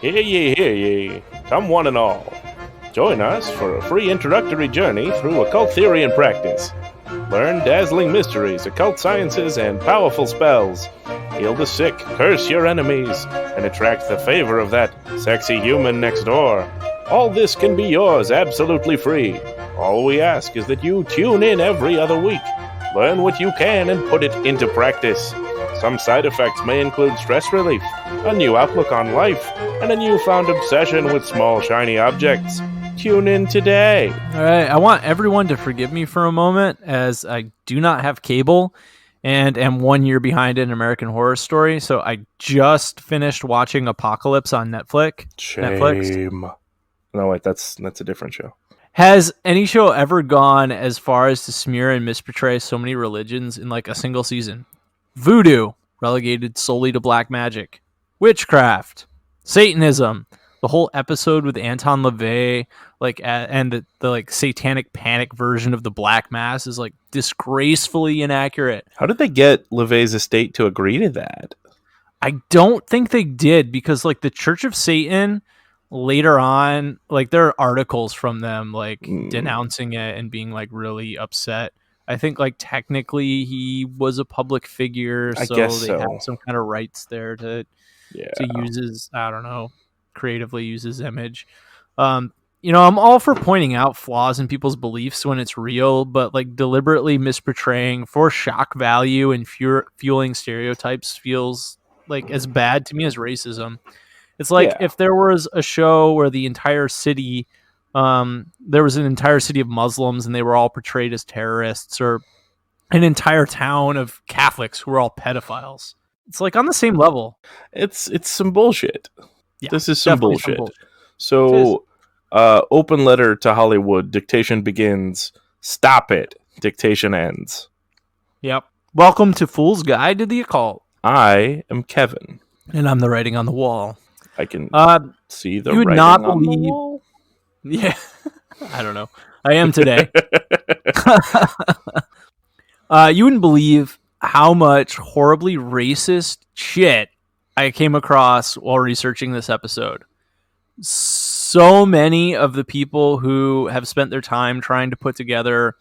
Hear ye, come one and all. Join us for a free introductory journey through occult theory and practice. Learn dazzling mysteries, occult sciences, and powerful spells. Heal the sick, curse your enemies, and attract the favor of that sexy human next door. All this can be yours absolutely free. All we ask is that you tune in every other week. Learn what you can and put it into practice. Some side effects may include stress relief, a new outlook on life, and a newfound obsession with small shiny objects. Tune in today. All right, I want everyone to forgive me for a moment, as I do not have cable and am 1 year behind in American Horror Story. So I just finished watching Apocalypse on Netflix. Shame. No, wait, that's a different show. Has any show ever gone as far as to smear and misportray so many religions in like a single season? Voodoo, relegated solely to black magic. Witchcraft. Satanism. The whole episode with Anton LaVey, and the like satanic panic version of the Black Mass is like disgracefully inaccurate. How did they get LaVey's estate to agree to that? I don't think they did, because like the Church of Satan later on, like there are articles from them like denouncing it and being like really upset. I think like technically he was a public figure, so they have some kind of rights there to use his, I don't know, creatively use his image. I'm all for pointing out flaws in people's beliefs when it's real, but like deliberately misportraying for shock value and fueling stereotypes feels like as bad to me as racism. It's like if there was a show where the entire city, there was an entire city of Muslims and they were all portrayed as terrorists, or an entire town of Catholics who were all pedophiles. It's like on the same level. It's some bullshit. Yeah, this is some bullshit. So, open letter to Hollywood. Dictation begins. Stop it. Dictation ends. Yep. Welcome to Fool's Guide to the Occult. I am Kevin. And I'm the writing on the wall. I can see the you would writing not on believe... the wall. Yeah. I don't know. I am today. You wouldn't believe how much horribly racist shit I came across while researching this episode. So many of the people who have spent their time trying to put together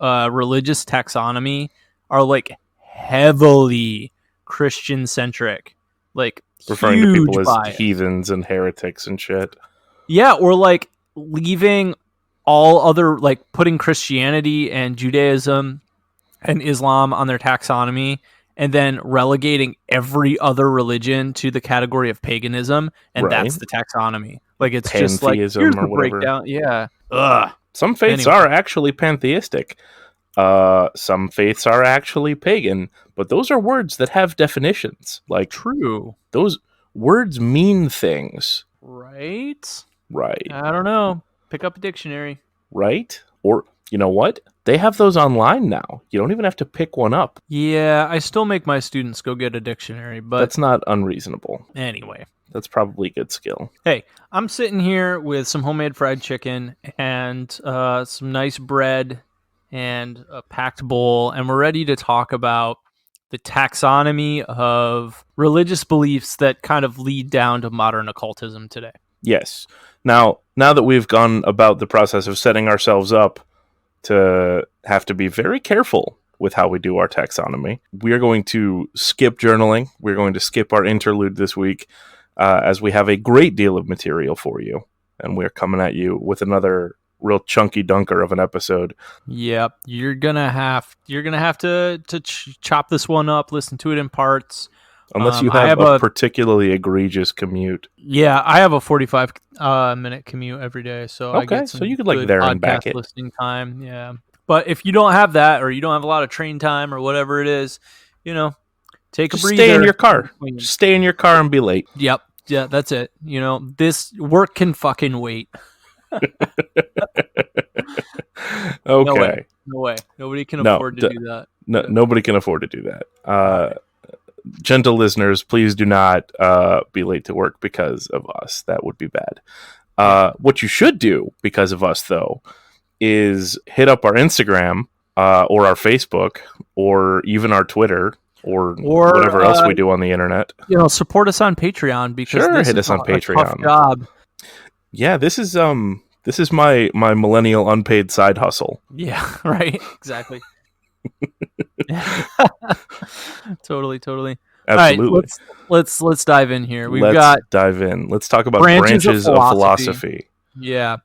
religious taxonomy are like heavily Christian-centric. Like referring to people as bias. Heathens and heretics and shit. Yeah, or like leaving all other, like putting Christianity and Judaism and Islam on their taxonomy, and then relegating every other religion to the category of paganism, and that's the taxonomy. Like it's just like, here's the breakdown. Yeah. Ugh. Some faiths are actually pantheistic. Some faiths are actually pagan, but those are words that have definitions. Like, true. Those words mean things. Right? Right. I don't know. Pick up a dictionary. Right? Or, you know what? They have those online now. You don't even have to pick one up. Yeah, I still make my students go get a dictionary, but... That's not unreasonable. Anyway. That's probably a good skill. Hey, I'm sitting here with some homemade fried chicken and some nice bread and a packed bowl, and we're ready to talk about the taxonomy of religious beliefs that kind of lead down to modern occultism today. Yes. Now that we've gone about the process of setting ourselves up to have to be very careful with how we do our taxonomy, we are going to skip journaling. We're going to skip our interlude this week, as we have a great deal of material for you, and we're coming at you with another real chunky dunker of an episode. Yep, you're gonna have to chop this one up, listen to it in parts. Unless you have a particularly egregious commute. Yeah, I have a 45 minute commute every day, so I get some so you could like there and back it. Listening time, yeah. But if you don't have that, or you don't have a lot of train time, or whatever it is, take a breather. Stay in your car. Just stay in your car and be late. Yep. Yeah, that's it. This work can fucking wait. Okay. No way. Nobody can afford to do that. No, nobody can afford to do that. Gentle listeners, please do not be late to work because of us. That would be bad. What you should do because of us, though, is hit up our Instagram or our Facebook or even our Twitter or whatever else we do on the internet. Support us on Patreon because Sure, this hit is us on a Patreon. tough job. Yeah, this is my millennial unpaid side hustle. Yeah, right. Exactly. Totally. Absolutely. All right, let's dive in here. Let's dive in. Let's talk about branches of philosophy. Yeah.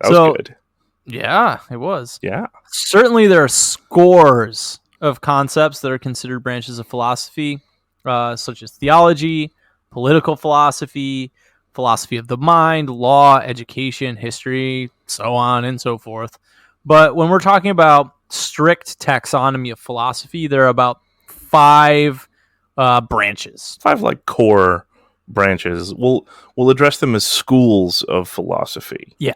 That was good. Yeah, it was. Yeah. Certainly there are scores of concepts that are considered branches of philosophy, such as theology, political philosophy, philosophy of the mind, law, education, history, so on and so forth. But when we're talking about strict taxonomy of philosophy, there are about 5 branches. 5 like core branches. We'll address them as schools of philosophy. Yeah.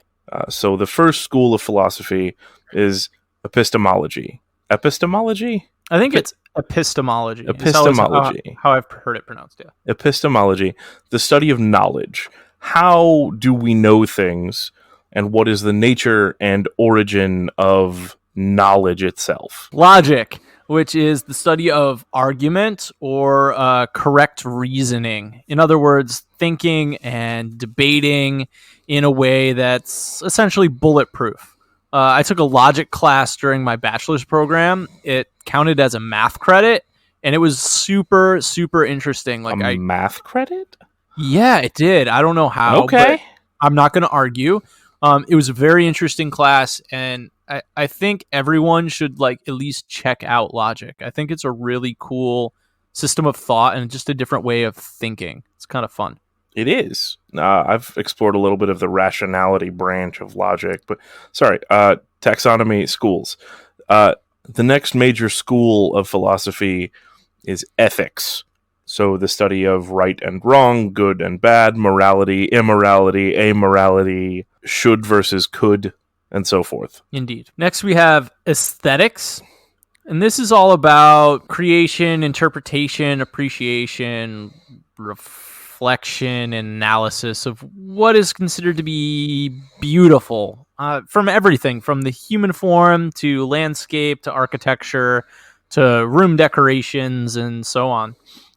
So the first school of philosophy is epistemology. Epistemology? I think it's epistemology. Epistemology. How I've heard it pronounced, yeah. Epistemology, the study of knowledge. How do we know things, and what is the nature and origin of knowledge itself? Logic, which is the study of argument or correct reasoning. In other words, thinking and debating in a way that's essentially bulletproof. I took a logic class during my bachelor's program. It counted as a math credit, and it was super, super interesting. Math credit? Yeah, it did. I don't know how. Okay. But I'm not going to argue. It was a very interesting class, and I think everyone should at least check out logic. I think it's a really cool system of thought and just a different way of thinking. It's kind of fun. It is. I've explored a little bit of the rationality branch of logic, but taxonomy schools. The next major school of philosophy is ethics. So the study of right and wrong, good and bad, morality, immorality, amorality, should versus could, and so forth. Indeed. Next we have aesthetics. And this is all about creation, interpretation, appreciation, reflection, and analysis of what is considered to be beautiful. From everything, from the human form to landscape to architecture to room decorations and so on.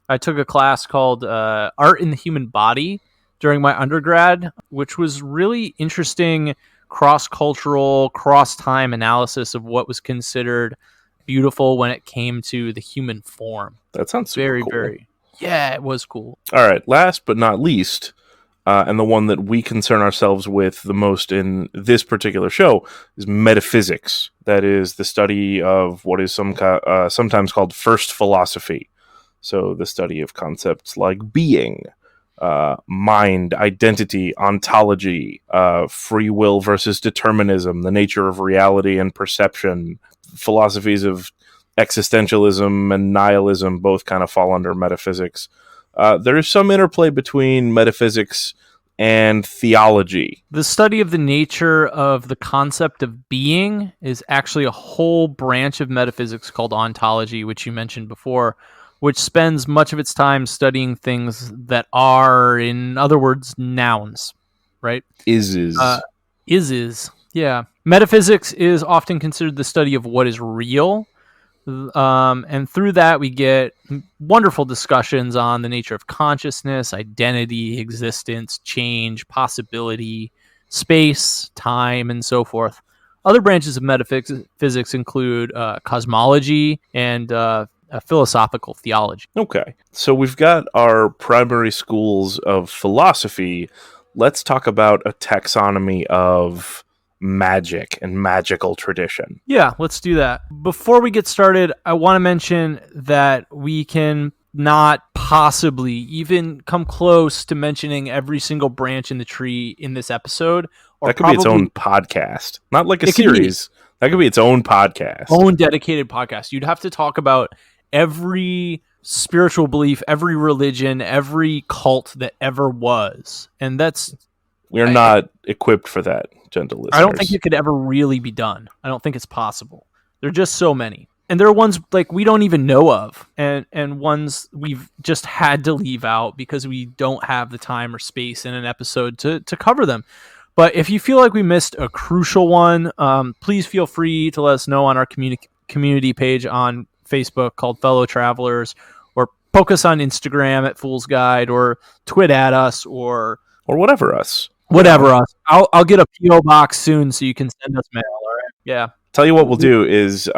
I took a class called Art in the Human Body during my undergrad, which was really interesting cross-cultural, cross-time analysis of what was considered beautiful when it came to the human form. That sounds super cool. Yeah, it was cool. All right, last but not least, and the one that we concern ourselves with the most in this particular show is metaphysics. That is the study of what is sometimes called first philosophy. So the study of concepts like being, mind, identity, ontology, free will versus determinism, the nature of reality and perception. Philosophies of existentialism and nihilism both kind of fall under metaphysics. There is some interplay between metaphysics and theology. The study of the nature of the concept of being is actually a whole branch of metaphysics called ontology, which you mentioned before, which spends much of its time studying things that are, in other words, nouns, right? Is. Yeah. Metaphysics is often considered the study of what is real. And through that, we get wonderful discussions on the nature of consciousness, identity, existence, change, possibility, space, time, and so forth. Other branches of metaphysics include cosmology and philosophical theology. Okay, so we've got our primary schools of philosophy. Let's talk about a taxonomy of magic and magical tradition. Yeah, let's do that. Before we get started, I want to mention that we can not possibly even come close to mentioning every single branch in the tree in this episode. That could be its own podcast. Not like a series. That could be its own podcast. Own dedicated podcast. You'd have to talk about every spiritual belief, every religion, every cult that ever was. And that's... We're not equipped for that, gentle listeners. I don't think it could ever really be done. I don't think it's possible. There are just so many. And there are ones we don't even know of, and ones we've just had to leave out because we don't have the time or space in an episode to cover them. But if you feel like we missed a crucial one, please feel free to let us know on our community page on Facebook called Fellow Travelers, or poke us on Instagram at Fool's Guide, or twit at us, or whatever us. Us. I'll get a PO box soon so you can send us mail. All right. Yeah. Tell you what we'll do is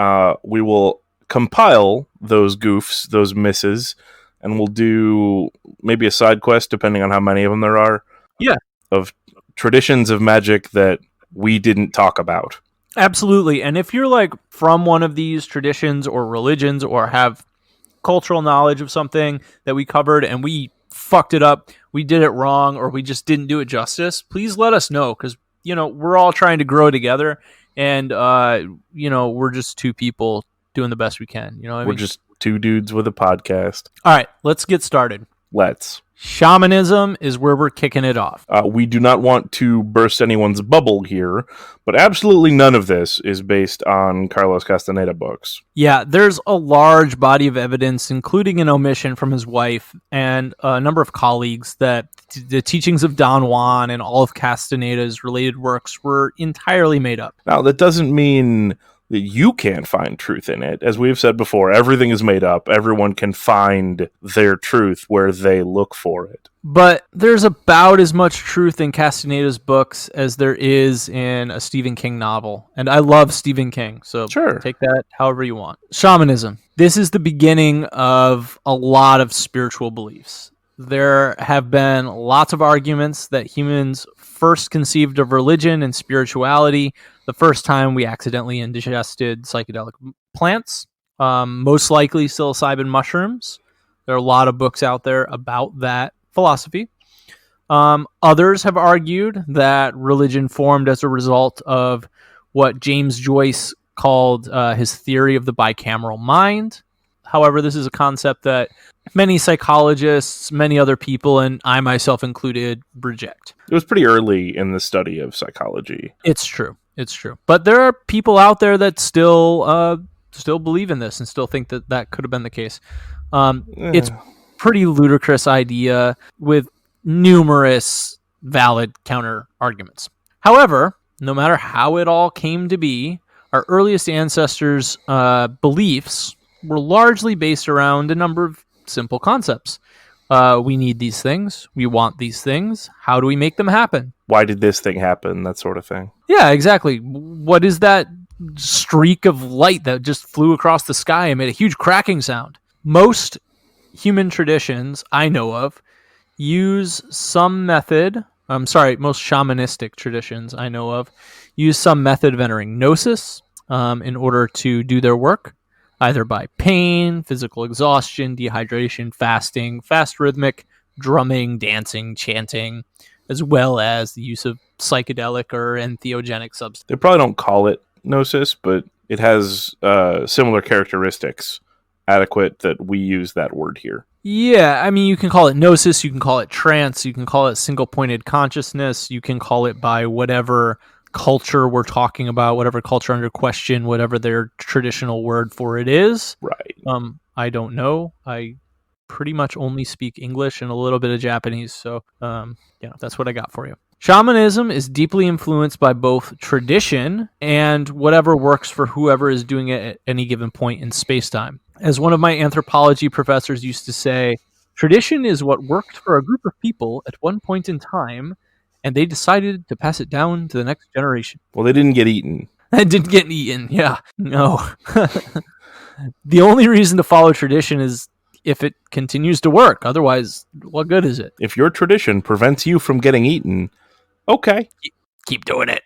we will compile those goofs, those misses, and we'll do maybe a side quest, depending on how many of them there are. Yeah. Of traditions of magic that we didn't talk about. Absolutely. And if you're like from one of these traditions or religions, or have cultural knowledge of something that we covered and we fucked it up, we did it wrong, or we just didn't do it justice, please let us know, because we're all trying to grow together, and we're just two people doing the best we can. We're just two dudes with a podcast. All right, let's get started. Let's. Shamanism is where we're kicking it off. We do not want to burst anyone's bubble here, but absolutely none of this is based on Carlos Castaneda books. Yeah, there's a large body of evidence, including an omission from his wife and a number of colleagues, that the teachings of Don Juan and all of Castaneda's related works were entirely made up. Now, that doesn't mean that you can't find truth in it. As we've said before, everything is made up. Everyone can find their truth where they look for it. But there's about as much truth in Castaneda's books as there is in a Stephen King novel. And I love Stephen King, so sure, take that however you want. Shamanism. This is the beginning of a lot of spiritual beliefs. There have been lots of arguments that humans first conceived of religion and spirituality the first time we accidentally ingested psychedelic plants, most likely psilocybin mushrooms. There are a lot of books out there about that philosophy. Others have argued that religion formed as a result of what James Joyce called his theory of the bicameral mind. However, this is a concept that many psychologists, many other people, and I myself included, reject. It was pretty early in the study of psychology. It's true. But there are people out there that still believe in this and still think that could have been the case. It's a pretty ludicrous idea with numerous valid counter arguments. However, no matter how it all came to be, our earliest ancestors' beliefs were largely based around a number of simple concepts. We need these things. We want these things. How do we make them happen? Why did this thing happen? That sort of thing. Yeah, exactly. What is that streak of light that just flew across the sky and made a huge cracking sound? Most human traditions I know of use some method. Most shamanistic traditions I know of use some method of entering gnosis in order to do their work, either by pain, physical exhaustion, dehydration, fasting, fast rhythmic, drumming, dancing, chanting, as well as the use of psychedelic or entheogenic substances. They probably don't call it gnosis, but it has similar characteristics adequate that we use that word here. Yeah, I mean, you can call it gnosis, you can call it trance, you can call it single-pointed consciousness, you can call it by whatever culture we're talking about, whatever culture under question, whatever their traditional word for it is. Right. I don't know. I pretty much only speak English and a little bit of Japanese, so that's what I got for you. Shamanism is deeply influenced by both tradition and whatever works for whoever is doing it at any given point in space-time. As one of my anthropology professors used to say, tradition is what worked for a group of people at one point in time, and they decided to pass it down to the next generation. Well, they didn't get eaten. They didn't get eaten, yeah. No. The only reason to follow tradition is if it continues to work. Otherwise, what good is it? If your tradition prevents you from getting eaten, okay. Keep doing it.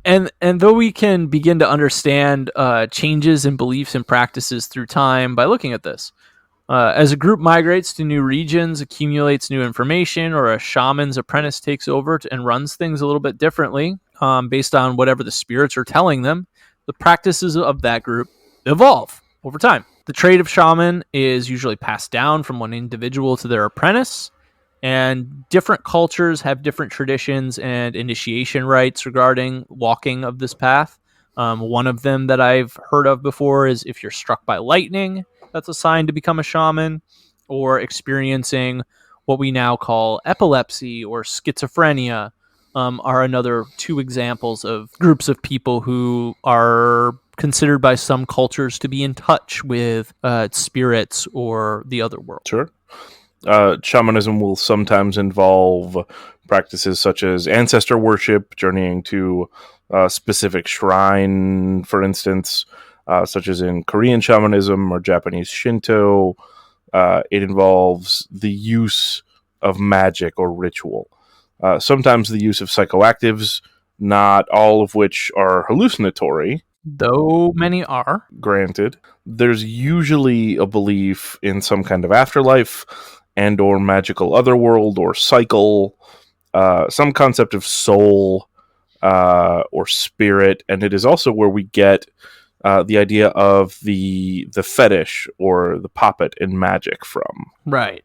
And though we can begin to understand changes in beliefs and practices through time by looking at this, as a group migrates to new regions, accumulates new information, or a shaman's apprentice takes over and runs things a little bit differently based on whatever the spirits are telling them, the practices of that group evolve over time. The trait of shaman is usually passed down from one individual to their apprentice, and different cultures have different traditions and initiation rites regarding walking of this path. One of them that I've heard of before is if you're struck by lightning, that's a sign to become a shaman, or experiencing what we now call epilepsy or schizophrenia are another two examples of groups of people who are considered by some cultures to be in touch with spirits or the other world. Sure. Shamanism will sometimes involve practices such as ancestor worship, journeying to a specific shrine, for instance, such as in Korean shamanism or Japanese Shinto. It involves the use of magic or ritual. Sometimes the use of psychoactives, not all of which are hallucinatory. Though many are. Granted. There's usually a belief in some kind of afterlife and or magical otherworld or cycle, some concept of soul or spirit, and it is also where we get the idea of the fetish or the poppet in Magick from. Right.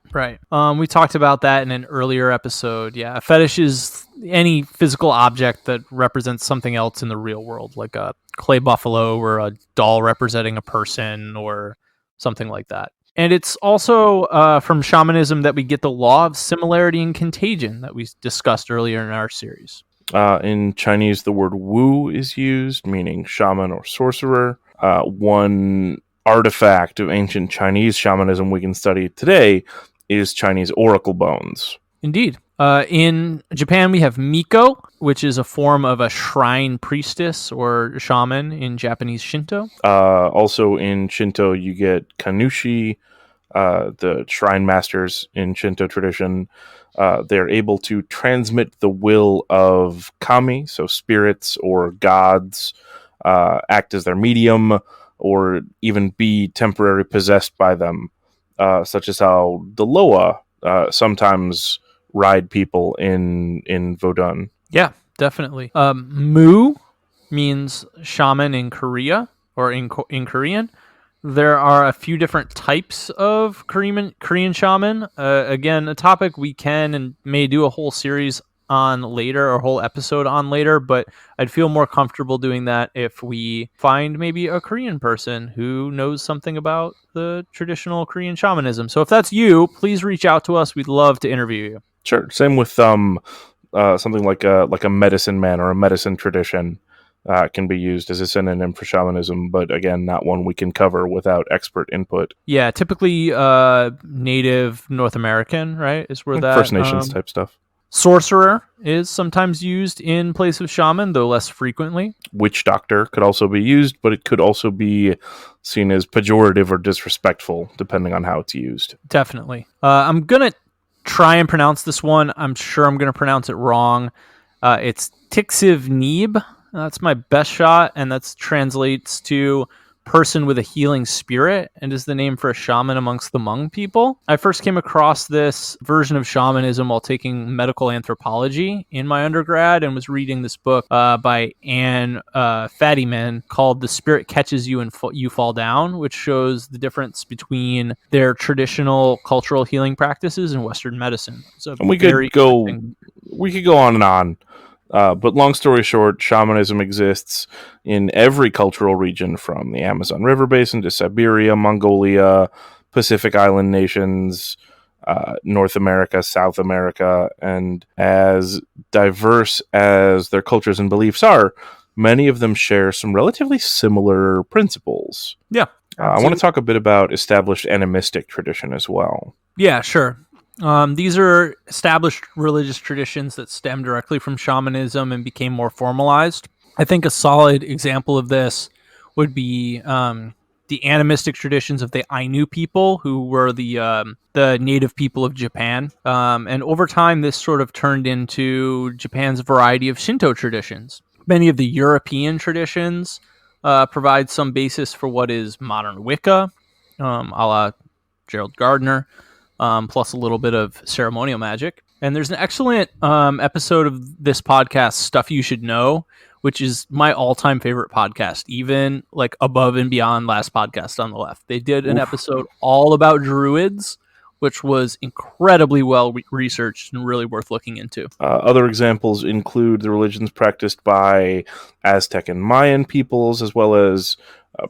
We talked about that in an earlier episode. Yeah, a fetish is any physical object that represents something else in the real world, like a clay buffalo or a doll representing a person or something like that. And it's also from shamanism that we get the law of similarity and contagion that we discussed earlier in our series. In Chinese, the word wu is used, meaning shaman or sorcerer. One artifact of ancient Chinese shamanism we can study today is Chinese oracle bones. Indeed. In Japan, we have Miko, which is a form of a shrine priestess or shaman in Japanese Shinto. Also in Shinto, you get Kannushi, the shrine masters in Shinto tradition. They're able to transmit the will of kami, so spirits or gods, act as their medium, or even be temporarily possessed by them, such as how the Loa sometimes ride people in Vodun. Yeah, definitely. Mu means shaman in Korea, or in Korean. There are a few different types of Korean shaman. Again, a topic we can and may do a whole series on later, or a whole episode on later, but I'd feel more comfortable doing that if we find maybe a Korean person who knows something about the traditional Korean shamanism. So if that's you, please reach out to us. We'd love to interview you. Sure. Same with something like a medicine man or a medicine tradition. Can be used as a synonym for shamanism, but again, not one we can cover without expert input. Yeah, typically Native North American, right, is where that... First Nations type stuff. Sorcerer is sometimes used in place of shaman, though less frequently. Witch doctor could also be used, but it could also be seen as pejorative or disrespectful, depending on how it's used. Definitely. I'm going to try and pronounce this one. I'm sure I'm going to pronounce it wrong. It's Tixiv Neeb. That's my best shot, and that translates to person with a healing spirit, and is the name for a shaman amongst the Hmong people. I first came across this version of shamanism while taking medical anthropology in my undergrad, and was reading this book by Anne Fadiman called The Spirit Catches You and You Fall Down, which shows the difference between their traditional cultural healing practices and Western medicine. And we could go on and on. But long story short, shamanism exists in every cultural region, from the Amazon River Basin to Siberia, Mongolia, Pacific Island nations, North America, South America, and as diverse as their cultures and beliefs are, many of them share some relatively similar principles. Yeah. I want to talk a bit about established animistic tradition as well. Yeah, sure. These are established religious traditions that stem directly from shamanism and became more formalized. I think a solid example of this would be the animistic traditions of the Ainu people, who were the native people of Japan. And over time, this sort of turned into Japan's variety of Shinto traditions. Many of the European traditions provide some basis for what is modern Wicca, a la Gerald Gardner. Plus a little bit of ceremonial magic. And there's an excellent episode of this podcast, Stuff You Should Know, which is my all-time favorite podcast, even like above and beyond Last Podcast on the Left. They did an episode all about druids, which was incredibly well researched and really worth looking into. Other examples include the religions practiced by Aztec and Mayan peoples, as well as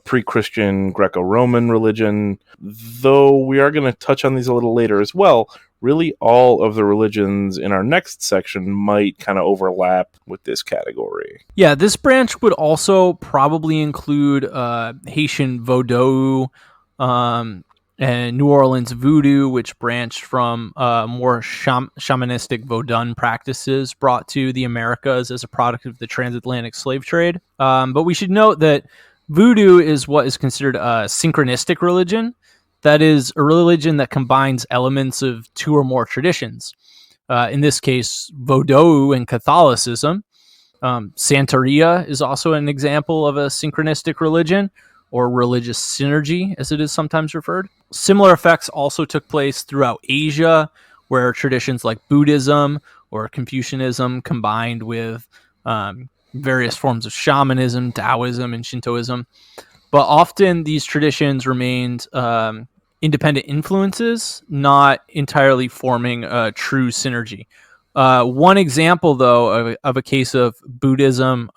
pre-Christian Greco-Roman religion. Though we are going to touch on these a little later as well, really all of the religions in our next section might kind of overlap with this category. Yeah, this branch would also probably include Haitian Vodou, and New Orleans voodoo, which branched from more shamanistic Vodun practices brought to the Americas as a product of the transatlantic slave trade. But we should note that voodoo is what is considered a synchronistic religion. That is a religion that combines elements of two or more traditions. In this case, Vodou and Catholicism. Santeria is also an example of a synchronistic religion, or religious synergy, as it is sometimes referred. Similar effects also took place throughout Asia, where traditions like Buddhism or Confucianism combined with various forms of shamanism, Taoism, and Shintoism. But often these traditions remained independent influences, not entirely forming a true synergy. One example, though, of a case of Buddhism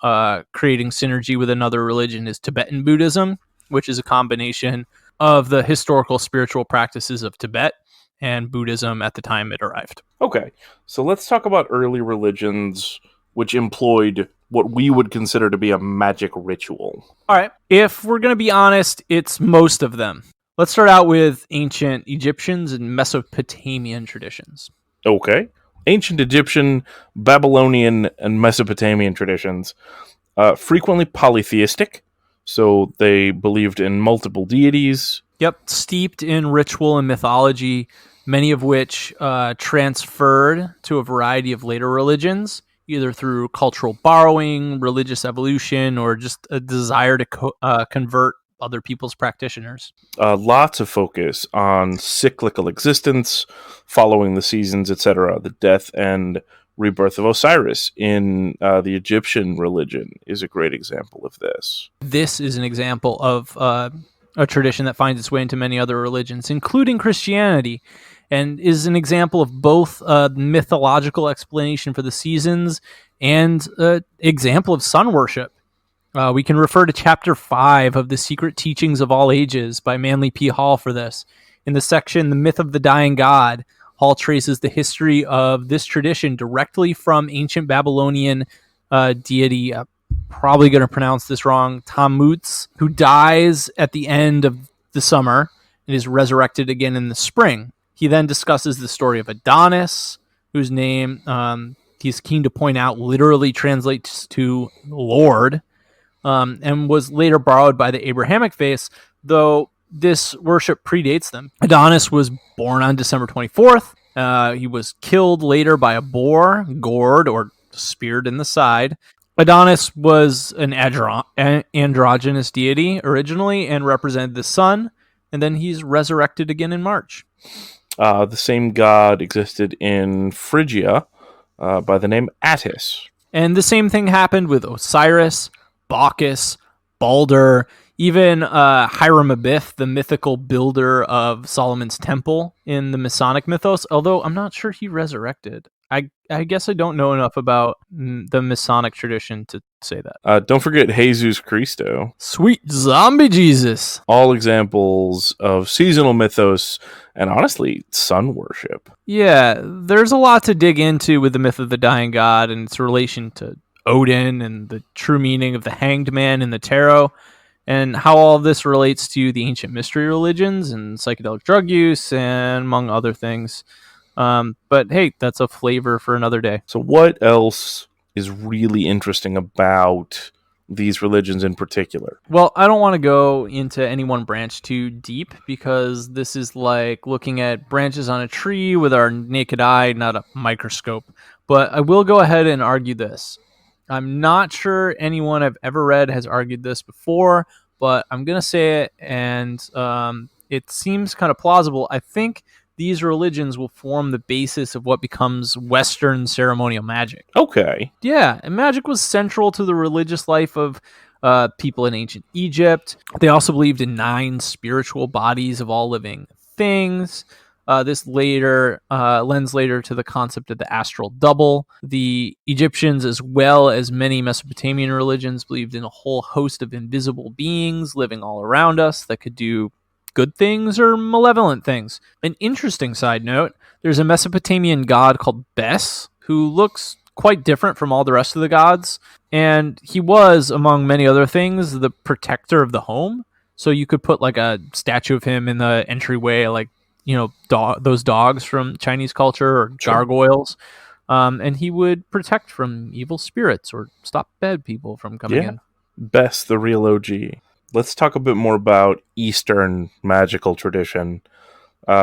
creating synergy with another religion is Tibetan Buddhism, which is a combination of the historical spiritual practices of Tibet and Buddhism at the time it arrived. Okay, so let's talk about early religions which employed what we would consider to be a magic ritual. All right, if we're going to be honest, it's most of them. Let's start out with ancient Egyptians and Mesopotamian traditions. Okay. Ancient Egyptian, Babylonian, and Mesopotamian traditions, frequently polytheistic, so they believed in multiple deities. Yep, steeped in ritual and mythology, many of which transferred to a variety of later religions, either through cultural borrowing, religious evolution, or just a desire to convert other people's practitioners. Lots of focus on cyclical existence, following the seasons, etc. The death and rebirth of Osiris in the Egyptian religion is a great example of this. This is an example of a tradition that finds its way into many other religions, including Christianity, and is an example of both mythological explanation for the seasons and example of sun worship. We can refer to Chapter 5 of The Secret Teachings of All Ages by Manly P. Hall for this. In the section, The Myth of the Dying God, Hall traces the history of this tradition directly from ancient Babylonian deity, probably going to pronounce this wrong, Tammuz, who dies at the end of the summer and is resurrected again in the spring. He then discusses the story of Adonis, whose name he's keen to point out literally translates to Lord, and was later borrowed by the Abrahamic faith, though this worship predates them. Adonis was born on December 24th. He was killed later by a boar, gored or speared in the side. Adonis was an androgynous deity originally and represented the sun, and then he's resurrected again in March. The same god existed in Phrygia by the name Attis. And the same thing happened with Osiris, Bacchus, Balder, even Hiram Abiff, the mythical builder of Solomon's temple in the Masonic mythos, although I'm not sure he resurrected. I guess I don't know enough about the Masonic tradition to say that. Don't forget Jesus Christo. Sweet zombie Jesus. All examples of seasonal mythos and, honestly, sun worship. Yeah, there's a lot to dig into with the myth of the dying god and its relation to Odin and the true meaning of the hanged man in the tarot, and how all of this relates to the ancient mystery religions and psychedelic drug use, and among other things. But hey, that's a flavor for another day. So what else is really interesting about these religions in particular? Well, I don't want to go into any one branch too deep, because this is like looking at branches on a tree with our naked eye, not a microscope. But I will go ahead and argue this. I'm not sure anyone I've ever read has argued this before, but I'm going to say it, and it seems kind of plausible. I think these religions will form the basis of what becomes Western ceremonial magic. Okay. Yeah, and magic was central to the religious life of people in ancient Egypt. They also believed in 9 spiritual bodies of all living things. This later lends later to the concept of the astral double. The Egyptians, as well as many Mesopotamian religions, believed in a whole host of invisible beings living all around us that could do good things or malevolent things. An interesting side note, there's a Mesopotamian god called Bes, who looks quite different from all the rest of the gods, and he was, among many other things, the protector of the home. So you could put like a statue of him in the entryway, like, you know, those dogs from Chinese culture, or gargoyles, and he would protect from evil spirits or stop bad people from coming in. Bes, the real OG. Let's talk a bit more about Eastern magical tradition.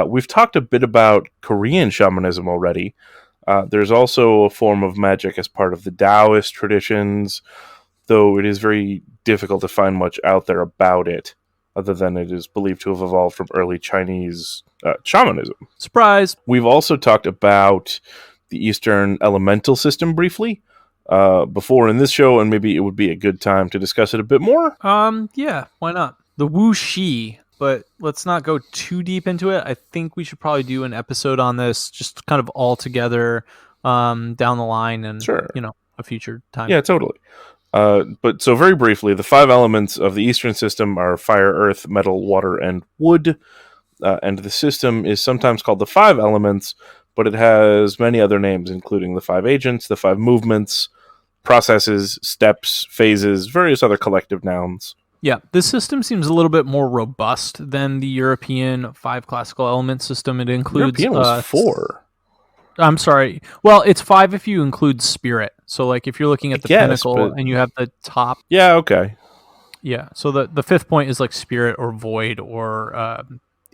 We've talked a bit about Korean shamanism already. There's also a form of magic as part of the Taoist traditions, though it is very difficult to find much out there about it, other than it is believed to have evolved from early Chinese shamanism. Surprise! We've also talked about the Eastern elemental system briefly before in this show, and maybe it would be a good time to discuss it a bit more. Yeah, why not? The Wu Shi, but let's not go too deep into it. I think we should probably do an episode on this, just kind of all together down the line, and you know, a future time. Yeah, totally. But so very briefly, the 5 elements of the Eastern system are fire, earth, metal, water, and wood. And the system is sometimes called the 5 elements, but it has many other names, including the 5 agents, the 5 movements, processes, steps, phases, various other collective nouns. Yeah, this system seems a little bit more robust than the European 5 classical element system. It includes... European was 4. I'm sorry. Well, it's 5 if you include spirit. So, like, if you're looking at the pinnacle and you have the top... Yeah, okay. Yeah, so the 5th point is like spirit or void or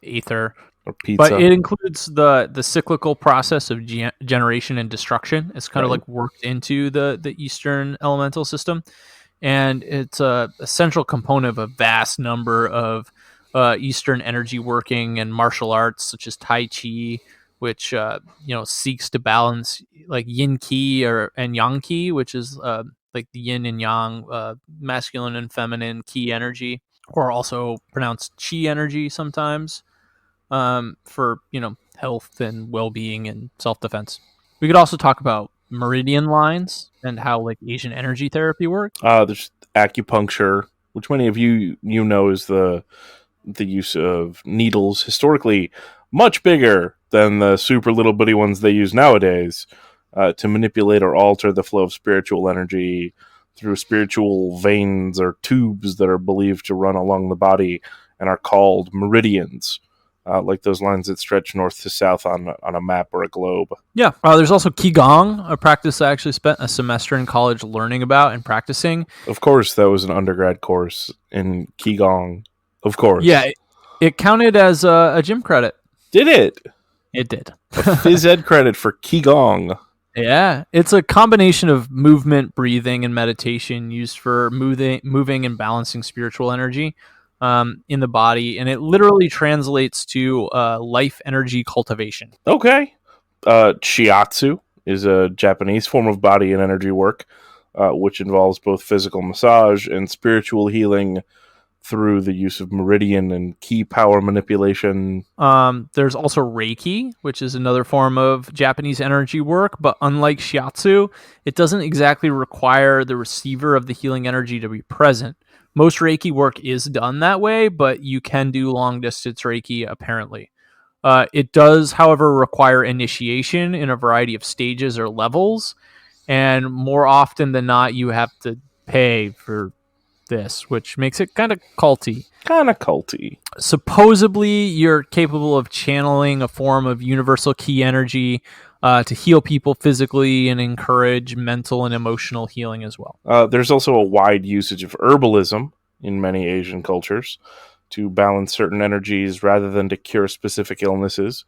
aether. Or pizza. But it includes the cyclical process of generation and destruction. It's kind of like worked into the Eastern elemental system. And it's a central component of a vast number of Eastern energy working and martial arts, such as Tai Chi, which seeks to balance like Yin Qi and Yang Qi, which is like the Yin and Yang, masculine and feminine Qi energy, or also pronounced Qi energy sometimes, for health and well-being and self-defense. We could also talk about meridian lines and how like Asian energy therapy works. There's acupuncture, which many of you know is the use of needles, historically much bigger than the super little bitty ones they use nowadays, to manipulate or alter the flow of spiritual energy through spiritual veins or tubes that are believed to run along the body and are called meridians. Like those lines that stretch north to south on a map or a globe. Yeah. There's also Qigong, a practice I actually spent a semester in college learning about and practicing. Of course, that was an undergrad course in Qigong. Of course. Yeah, it counted as a gym credit. Did it? It did. A phys ed credit for Qigong. Yeah. It's a combination of movement, breathing, and meditation used for moving and balancing spiritual energy in the body, and it literally translates to life energy cultivation. Okay. Shiatsu is a Japanese form of body and energy work, which involves both physical massage and spiritual healing through the use of meridian and key power manipulation. There's also Reiki, which is another form of Japanese energy work, but unlike Shiatsu, it doesn't exactly require the receiver of the healing energy to be present. Most Reiki work is done that way, but you can do long-distance Reiki, apparently. It does, however, require initiation in a variety of stages or levels, and more often than not, you have to pay for this, which makes it kind of culty. Supposedly, you're capable of channeling a form of universal key energy to heal people physically and encourage mental and emotional healing as well. There's also a wide usage of herbalism in many Asian cultures to balance certain energies rather than to cure specific illnesses,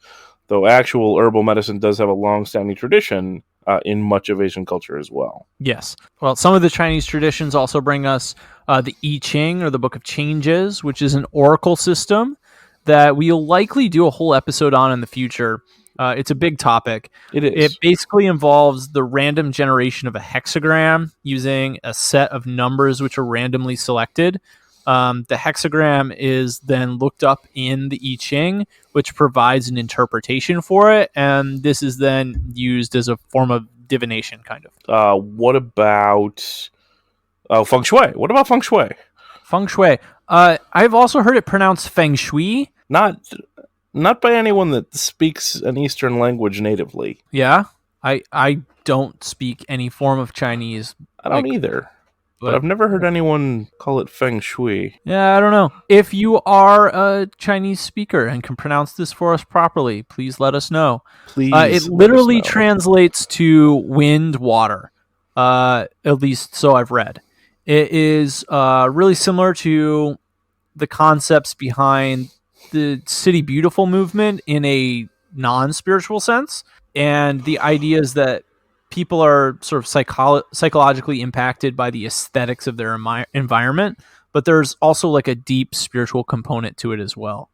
though actual herbal medicine does have a long-standing tradition in much of Asian culture as well. Yes. Well, some of the Chinese traditions also bring us the I Ching, or the Book of Changes, which is an oracle system that we'll likely do a whole episode on in the future. It's a big topic. It is. It basically involves the random generation of a hexagram using a set of numbers which are randomly selected. The hexagram is then looked up in the I Ching, which provides an interpretation for it, and this is then used as a form of divination, kind of. What about feng shui? What about feng shui? Feng shui. I've also heard it pronounced feng shui. Not by anyone that speaks an Eastern language natively. Yeah, I don't speak any form of Chinese. I don't either. But I've never heard anyone call it feng shui. Yeah, I don't know. If you are a Chinese speaker and can pronounce this for us properly, please let us know. Please. It literally translates to wind, water. At least so I've read. It is really similar to the concepts behind the City Beautiful movement in a non-spiritual sense. And the idea is that people are sort of psychologically impacted by the aesthetics of their environment, but there's also like a deep spiritual component to it as well.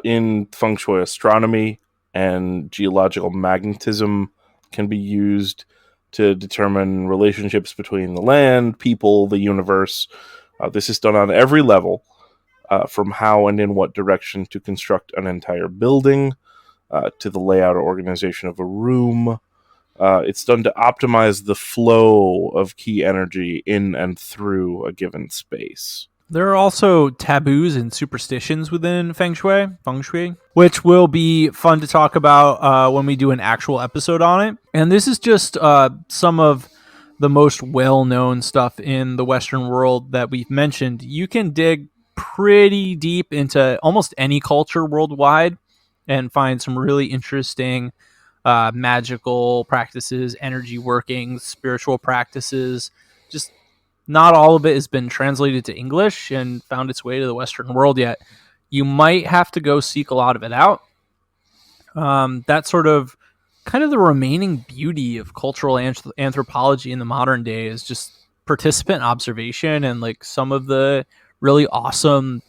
In feng shui, astronomy and geological magnetism can be used to determine relationships between the land, people, the universe. This is done on every level, from how and in what direction to construct an entire building, to the layout or organization of a room. It's done to optimize the flow of key energy in and through a given space. There are also taboos and superstitions within feng shui, which will be fun to talk about when we do an actual episode on it. And this is just some of the most well-known stuff in the Western world that we've mentioned. You can dig pretty deep into almost any culture worldwide and find some really interesting magical practices, energy workings, spiritual practices. Just not all of it has been translated to English and found its way to the Western world yet. You might have to go seek a lot of it out. That's sort of kind of the remaining beauty of cultural anthropology in the modern day is just participant observation and like some of the really awesome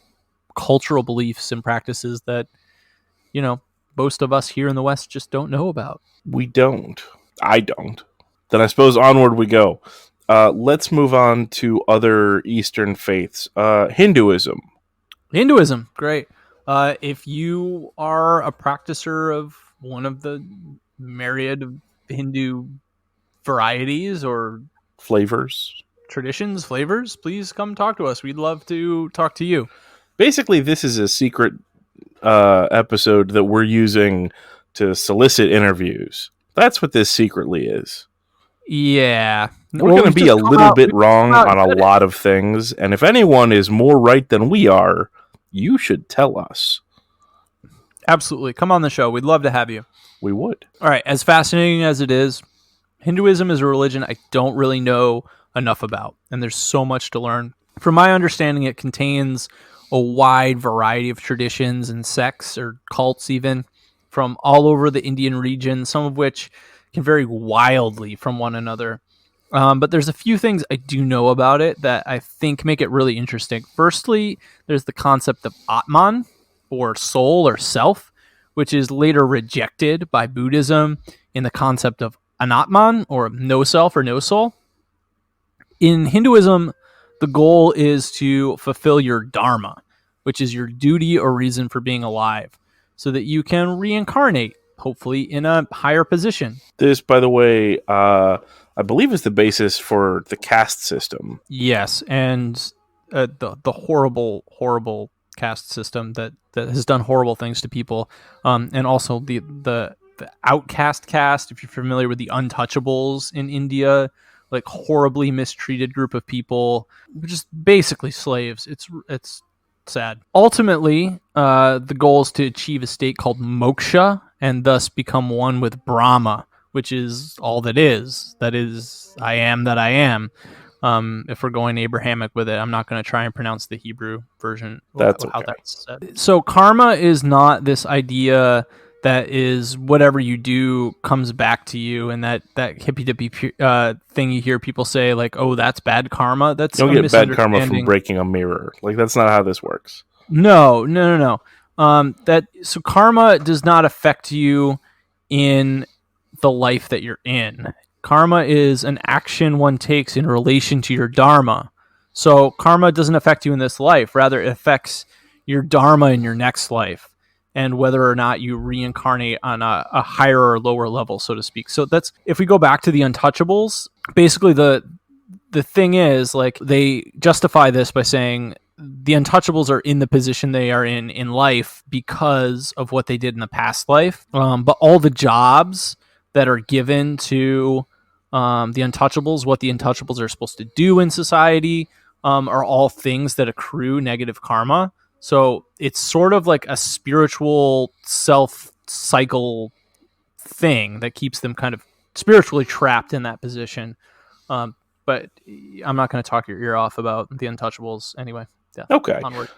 cultural beliefs and practices that, you know, most of us here in the West just don't know about. We don't. I don't. Then I suppose onward we go. Let's move on to other Eastern faiths. Hinduism. Hinduism, great. If you are a practicer of one of the myriad of Hindu varieties or flavors, please come talk to us. We'd love to talk to you. Basically, this is a secret episode that we're using to solicit interviews. That's what this secretly is. Yeah. We're going to be a little bit wrong on a lot of things, and if anyone is more right than we are, you should tell us. Absolutely. Come on the show. We'd love to have you. We would. All right. As fascinating as it is, Hinduism is a religion I don't really know enough about, and there's so much to learn. From my understanding, it contains a wide variety of traditions and sects or cults even from all over the Indian region, some of which can vary wildly from one another. But there's a few things I do know about it that I think make it really interesting. Firstly, there's the concept of Atman, or soul or self, which is later rejected by Buddhism in the concept of Anatman, or no self or no soul. In Hinduism, the goal is to fulfill your dharma, which is your duty or reason for being alive, so that you can reincarnate, hopefully in a higher position. This, by the way, I believe is the basis for the caste system. Yes, and the horrible caste system that has done horrible things to people, and also the outcast caste. If you're familiar with the untouchables in India, like horribly mistreated group of people, just basically slaves. It's sad. Ultimately, the goal is to achieve a state called moksha and thus become one with Brahma, which is all that is. That is, I am that I am. If we're going Abrahamic with it, I'm not going to try and pronounce the Hebrew version. That's how okay. that's said. So karma is not this idea that is whatever you do comes back to you, and that hippy-dippy thing you hear people say, like, oh, that's bad karma. That's you don't get bad karma from breaking a mirror. Like, that's not how this works. No. So karma does not affect you in the life that you're in. Karma is an action one takes in relation to your dharma. So karma doesn't affect you in this life. Rather, it affects your dharma in your next life, and whether or not you reincarnate on a higher or lower level, so to speak. So that's, if we go back to the untouchables, basically the thing is, like, they justify this by saying the untouchables are in the position they are in life because of what they did in the past life. But all the jobs that are given to the untouchables, what the untouchables are supposed to do in society, are all things that accrue negative karma. So it's sort of like a spiritual self cycle thing that keeps them kind of spiritually trapped in that position. But I'm not going to talk your ear off about the untouchables anyway. Yeah. Okay. Onward.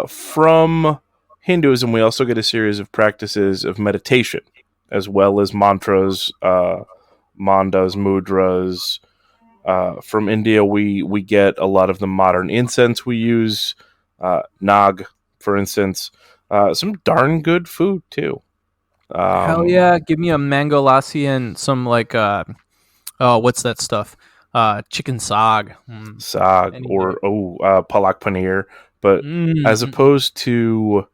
From Hinduism, we also get a series of practices of meditation, as well as mantras, mandas, mudras. From India, we get a lot of the modern incense we use, nag, for instance. Some darn good food, too. Hell yeah. Give me a mango lassi and some, like, what's that stuff? Chicken sag. Sag, or palak paneer. But as opposed to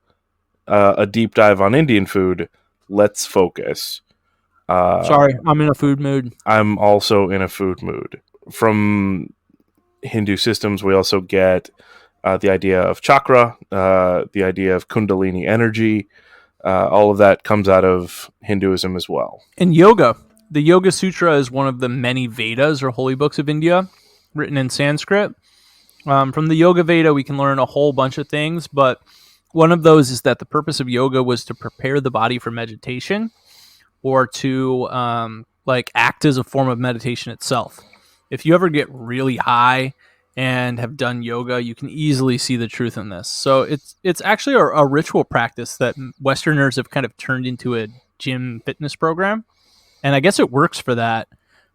a deep dive on Indian food, let's focus. Sorry, I'm in a food mood. I'm also in a food mood. From Hindu systems, we also get the idea of chakra, the idea of kundalini energy. All of that comes out of Hinduism as well. And yoga. The Yoga Sutra is one of the many Vedas, or holy books of India, written in Sanskrit. From the Yoga Veda, we can learn a whole bunch of things, but one of those is that the purpose of yoga was to prepare the body for meditation, or to act as a form of meditation itself. If you ever get really high and have done yoga, you can easily see the truth in this. So it's actually a ritual practice that Westerners have kind of turned into a gym fitness program. And I guess it works for that.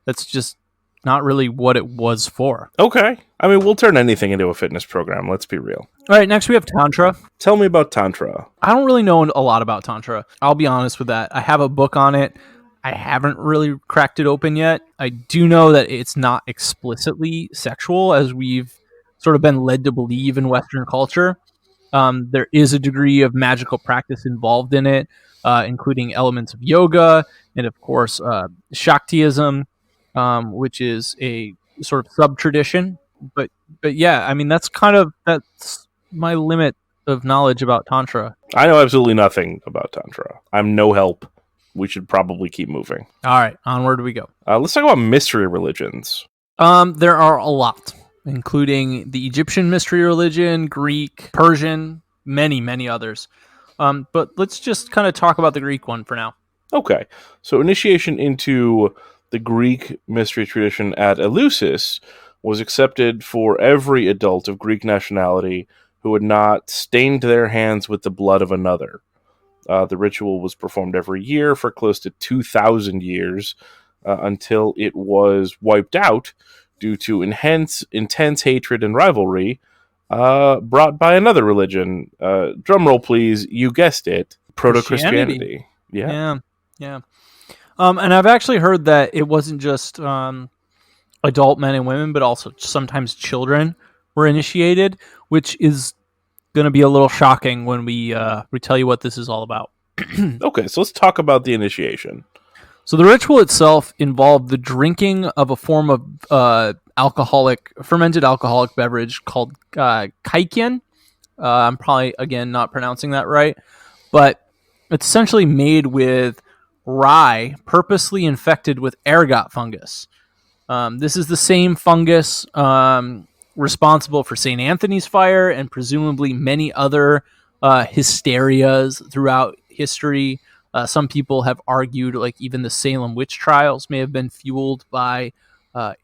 That's just not really what it was for. Okay. I mean, we'll turn anything into a fitness program. Let's be real. All right, next we have Tantra. Tell me about Tantra. I don't really know a lot about Tantra. I'll be honest with that. I have a book on it. I haven't really cracked it open yet. I do know that it's not explicitly sexual, as we've sort of been led to believe in Western culture. There is a degree of magical practice involved in it, including elements of yoga and, of course, Shaktiism, which is a sort of sub-tradition. But yeah, I mean, that's my limit of knowledge about Tantra. I know absolutely nothing about Tantra. I'm no help. We should probably keep moving. All right, onward we go. Let's talk about mystery religions. There are a lot, including the Egyptian mystery religion, Greek, Persian, many, many others. But let's just kind of talk about the Greek one for now. Okay. So initiation into the Greek mystery tradition at Eleusis was accepted for every adult of Greek nationality who had not stained their hands with the blood of another. The ritual was performed every year for close to 2,000 years until it was wiped out due to intense hatred and rivalry brought by another religion. Drumroll, please. You guessed it. Proto-Christianity. Yeah. And I've actually heard that it wasn't just adult men and women, but also sometimes children were initiated, which is going to be a little shocking when we tell you what this is all about. Okay, so let's talk about the initiation. So the ritual itself involved the drinking of a form of fermented alcoholic beverage called kaikien. I'm probably, again, not pronouncing that right, but it's essentially made with rye purposely infected with ergot fungus. This is the same fungus responsible for St. Anthony's fire and presumably many other hysterias throughout history. Some people have argued like even the Salem witch trials may have been fueled by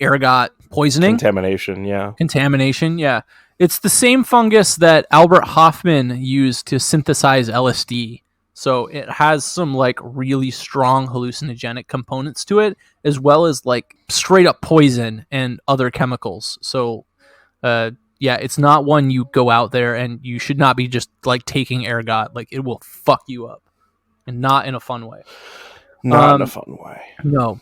ergot poisoning. Contamination, yeah. It's the same fungus that Albert Hofmann used to synthesize LSD. So it has some like really strong hallucinogenic components to it, as well as like straight up poison and other chemicals. So yeah, it's not one you go out there and you should not be just like taking ergot. Like it will fuck you up, and not in a fun way. Not in a fun way. No.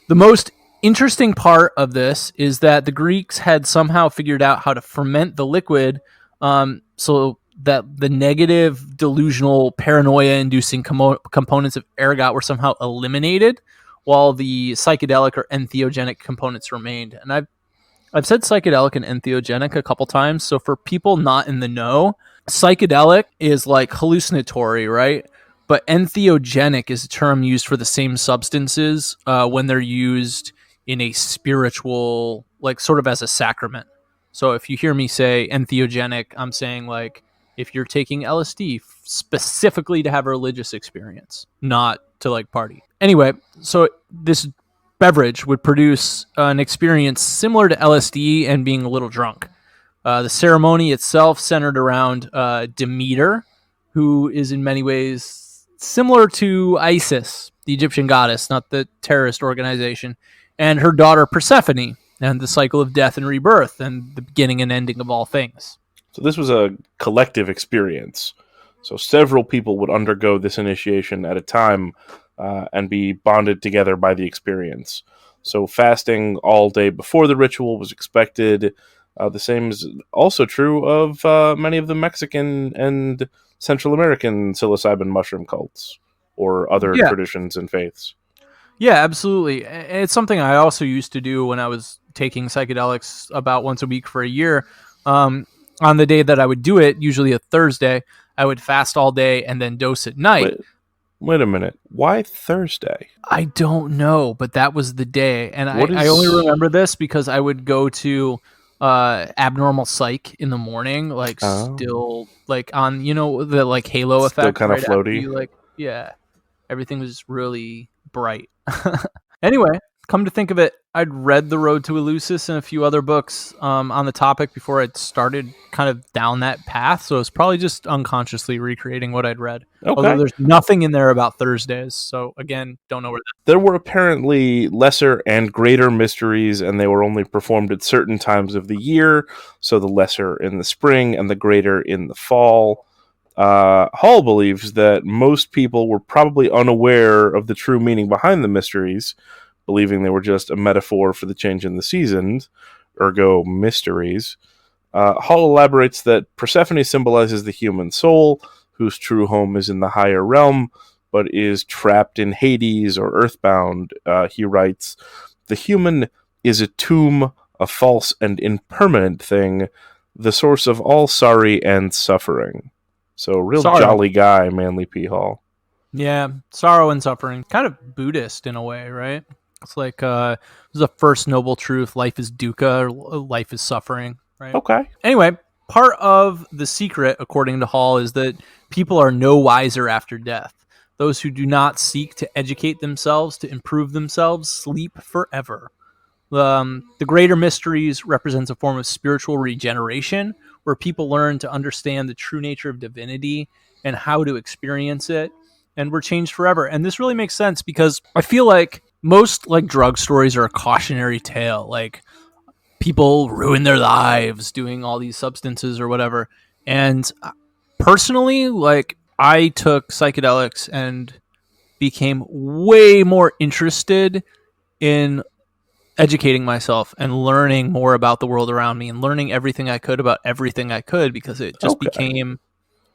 The most interesting part of this is that the Greeks had somehow figured out how to ferment the liquid, so that the negative, delusional, paranoia-inducing components of ergot were somehow eliminated, while the psychedelic or entheogenic components remained. And I've said psychedelic and entheogenic a couple times. So for people not in the know, psychedelic is like hallucinatory, right? But entheogenic is a term used for the same substances when they're used in a spiritual, like sort of as a sacrament. So if you hear me say entheogenic, I'm saying like if you're taking LSD specifically to have a religious experience, not to like party. Anyway, so this beverage would produce an experience similar to LSD and being a little drunk. The ceremony itself centered around Demeter, who is in many ways similar to Isis, the Egyptian goddess, not the terrorist organization, and her daughter Persephone, and the cycle of death and rebirth, and the beginning and ending of all things. So this was a collective experience. So several people would undergo this initiation at a time and be bonded together by the experience. So fasting all day before the ritual was expected. The same is also true of many of the Mexican and Central American psilocybin mushroom cults or other traditions and faiths. Yeah, absolutely. It's something I also used to do when I was taking psychedelics about once a week for a year. On the day that I would do it, usually a Thursday, I would fast all day and then dose at night. Wait a minute. Why Thursday? I don't know, but that was the day. And I only remember this because I would go to abnormal psych in the morning, like still like on, you know, the like halo effect. Still kind of floaty. Everything was really bright. Anyway, come to think of it, I'd read The Road to Eleusis and a few other books on the topic before I'd started kind of down that path. So it's probably just unconsciously recreating what I'd read. Okay. Although there's nothing in there about Thursdays. So again, don't know where that. There were apparently lesser and greater mysteries, and they were only performed at certain times of the year. So the lesser in the spring and the greater in the fall. Hall believes that most people were probably unaware of the true meaning behind the mysteries, believing they were just a metaphor for the change in the seasons, ergo mysteries. Hall elaborates that Persephone symbolizes the human soul, whose true home is in the higher realm, but is trapped in Hades or earthbound. He writes, "The human is a tomb, a false and impermanent thing, the source of all sorry and suffering." So, real jolly guy, Manly P. Hall. Yeah, sorrow and suffering. Kind of Buddhist in a way, right? It's like this is the first noble truth. Life is dukkha, life is suffering, right? Okay. Anyway, part of the secret, according to Hall, is that people are no wiser after death. Those who do not seek to educate themselves, to improve themselves, sleep forever. The greater mysteries represents a form of spiritual regeneration where people learn to understand the true nature of divinity and how to experience it, and we're changed forever. And this really makes sense because I feel like most like drug stories are a cautionary tale. Like people ruin their lives doing all these substances or whatever. And personally, like I took psychedelics and became way more interested in educating myself and learning more about the world around me and learning everything I could about everything I could because it just became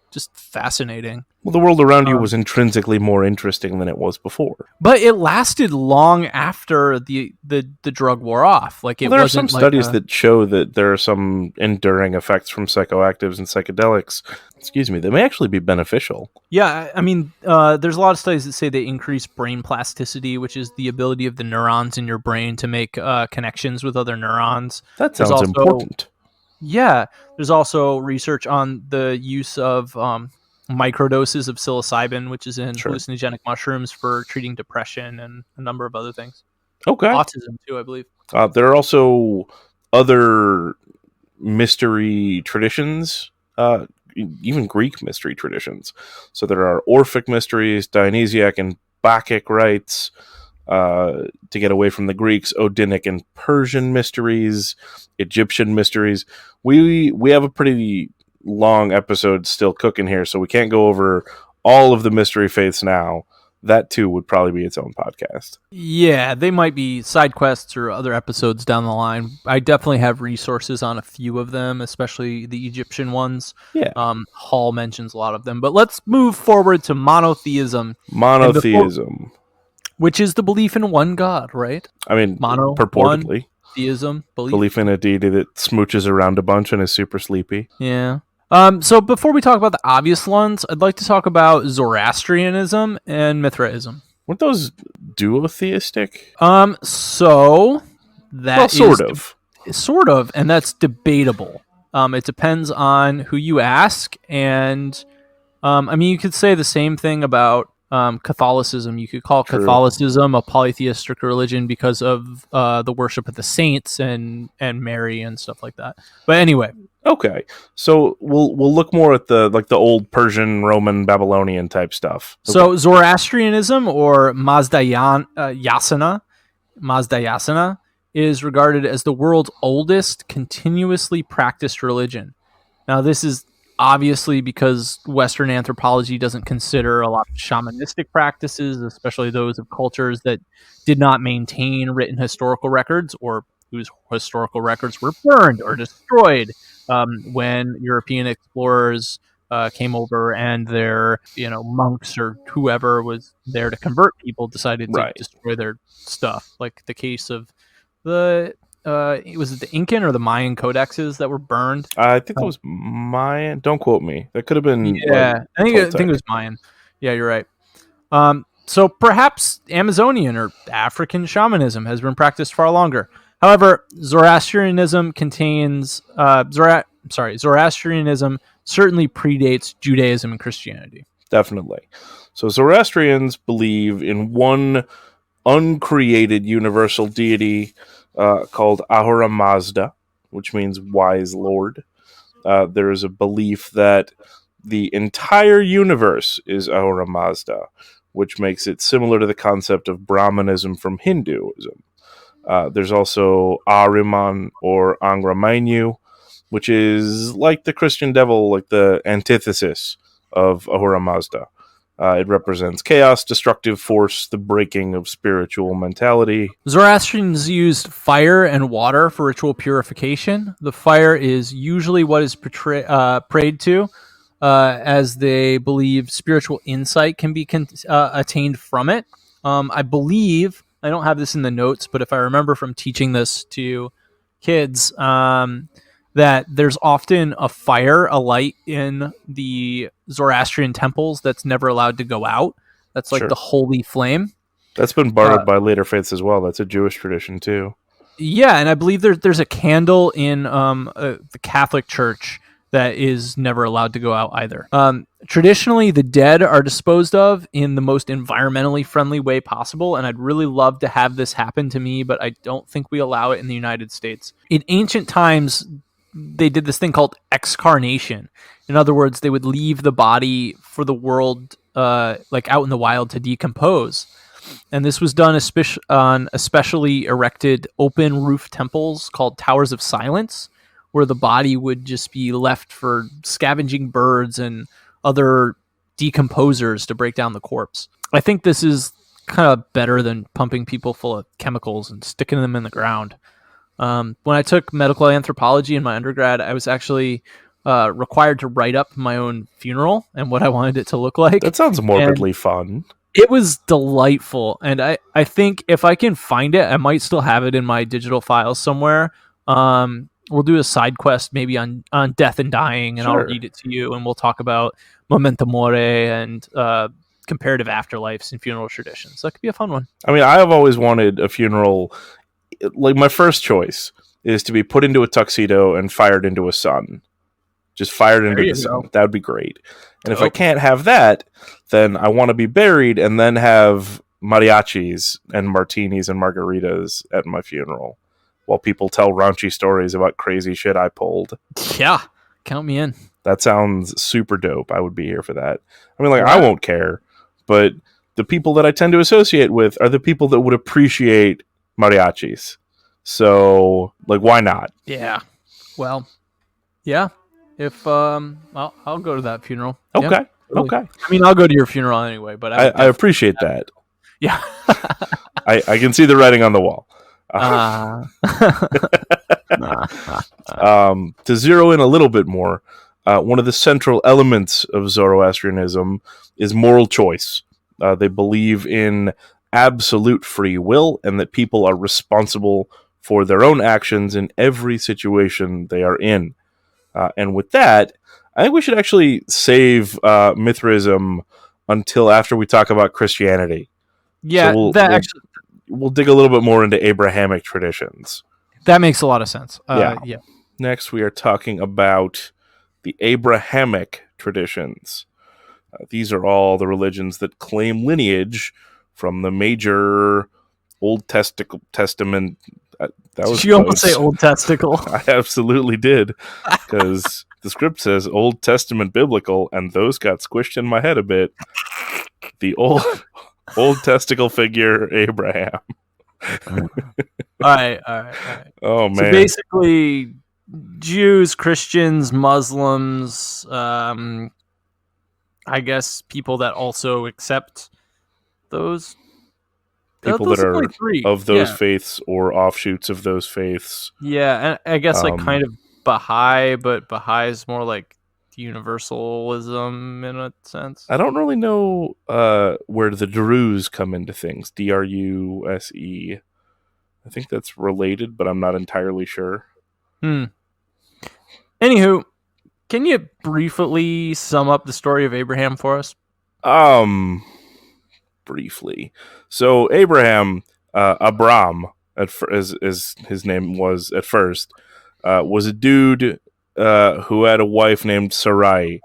just fascinating. Well, the world around you was intrinsically more interesting than it was before. But it lasted long after the drug wore off. Like there are some studies that show that there are some enduring effects from psychoactives and psychedelics. They may actually be beneficial. Yeah, I mean, there's a lot of studies that say they increase brain plasticity, which is the ability of the neurons in your brain to make connections with other neurons. That sounds important. Yeah, there's also research on the use of microdoses of psilocybin, which is in hallucinogenic mushrooms, for treating depression and a number of other things. Okay. Autism, too, I believe. There are also other mystery traditions, even Greek mystery traditions. So there are Orphic mysteries, Dionysiac and Bacchic rites, to get away from the Greeks, Odinic and Persian mysteries, Egyptian mysteries. We have a pretty long episode still cooking here, so we can't go over all of the mystery faiths now. that too would probably be its own podcast. Yeah, they might be side quests or other episodes down the line. I definitely have resources on a few of them, especially the Egyptian ones. Yeah. Hall mentions a lot of them. But let's move forward to monotheism. Monotheism. Which is the belief in one God, right? I mean, purportedly. Theism, belief in a deity that smooches around a bunch and is super sleepy. Yeah. So before we talk about the obvious ones, I'd like to talk about Zoroastrianism and Mithraism. Weren't those duotheistic? So that sort of, and that's debatable. It depends on who you ask, and I mean, you could say the same thing about Catholicism. You could call Catholicism a polytheistic religion because of the worship of the saints and Mary and stuff like that. But anyway. Okay, so we'll look more at the old Persian, Roman, Babylonian type stuff. Okay. So Zoroastrianism or Mazdayasana is regarded as the world's oldest continuously practiced religion. Now, this is obviously because Western anthropology doesn't consider a lot of shamanistic practices, especially those of cultures that did not maintain written historical records or whose historical records were burned or destroyed when European explorers came over and their monks or whoever was there to convert people decided to destroy their stuff. Like the case of was it the Incan or the Mayan codexes that were burned? I think it was Mayan. Don't quote me. That could have been. Yeah, I think it was Mayan. Yeah, you're right. So perhaps Amazonian or African shamanism has been practiced far longer. However, Zoroastrianism Zoroastrianism certainly predates Judaism and Christianity. Definitely. So Zoroastrians believe in one uncreated universal deity called Ahura Mazda, which means wise lord. There is a belief that the entire universe is Ahura Mazda, which makes it similar to the concept of Brahmanism from Hinduism. There's also Ahriman or Angra Mainyu, which is like the Christian devil, like the antithesis of Ahura Mazda. It represents chaos, destructive force, the breaking of spiritual mentality. Zoroastrians used fire and water for ritual purification. The fire is usually what is prayed to, as they believe spiritual insight can be attained from it. I believe, I don't have this in the notes, but if I remember from teaching this to kids, that there's often a light in the Zoroastrian temples that's never allowed to go out. That's like the holy flame. That's been borrowed by later faiths as well. That's a Jewish tradition too. Yeah, and I believe there's a candle in the Catholic Church that is never allowed to go out either. Traditionally, the dead are disposed of in the most environmentally friendly way possible, and I'd really love to have this happen to me, but I don't think we allow it in the United States. In ancient times, they did this thing called excarnation. In other words, they would leave the body for the world, like out in the wild, to decompose. And this was done on especially erected open roof temples called Towers of Silence, where the body would just be left for scavenging birds and other decomposers to break down the corpse. I think this is kind of better than pumping people full of chemicals and sticking them in the ground. When I took medical anthropology in my undergrad, I was actually required to write up my own funeral and what I wanted it to look like. That sounds morbidly fun. It was delightful, and I think if I can find it, I might still have it in my digital files somewhere. We'll do a side quest maybe on death and dying, and I'll read it to you, and we'll talk about memento mori and comparative afterlives and funeral traditions. That could be a fun one. I mean, I have always wanted a funeral. Like, my first choice is to be put into a tuxedo and fired into a sun. Just fired into the sun. That would be great. And if I can't have that, then I want to be buried and then have mariachis and martinis and margaritas at my funeral while people tell raunchy stories about crazy shit I pulled. Yeah, count me in. That sounds super dope. I would be here for that. I mean, like, I won't care, but the people that I tend to associate with are the people that would appreciate mariachis. So, like, why not? Yeah. Well, yeah. If I'll go to that funeral. Okay. Okay. I mean, I'll go to your funeral anyway, but I appreciate that. Yeah. I can see the writing on the wall. To zero in a little bit more, one of the central elements of Zoroastrianism is moral choice. They believe in absolute free will and that people are responsible for their own actions in every situation they are in. And with that, I think we should actually save Mithraism until after we talk about Christianity. Yeah, so we'll dig a little bit more into Abrahamic traditions. That makes a lot of sense. Yeah. Yeah. Next, we are talking about the Abrahamic traditions. These are all the religions that claim lineage from the major Old Testament. Did you almost say Old Testicle? I absolutely did, because the script says Old Testament biblical, and those got squished in my head a bit. The old testicle figure Abraham. All right. Oh man! So basically, Jews, Christians, Muslims, I guess people that also accept those people that are of those faiths or offshoots of those faiths. Yeah, and I guess like kind of Baha'i, but Baha'i is more like universalism in a sense. I don't really know where the Druze come into things. Druse. I think that's related, but I'm not entirely sure. Anywho, can you briefly sum up the story of Abraham for us? Briefly. So Abraham, Abram, as his name was at first, was a dude who had a wife named Sarai.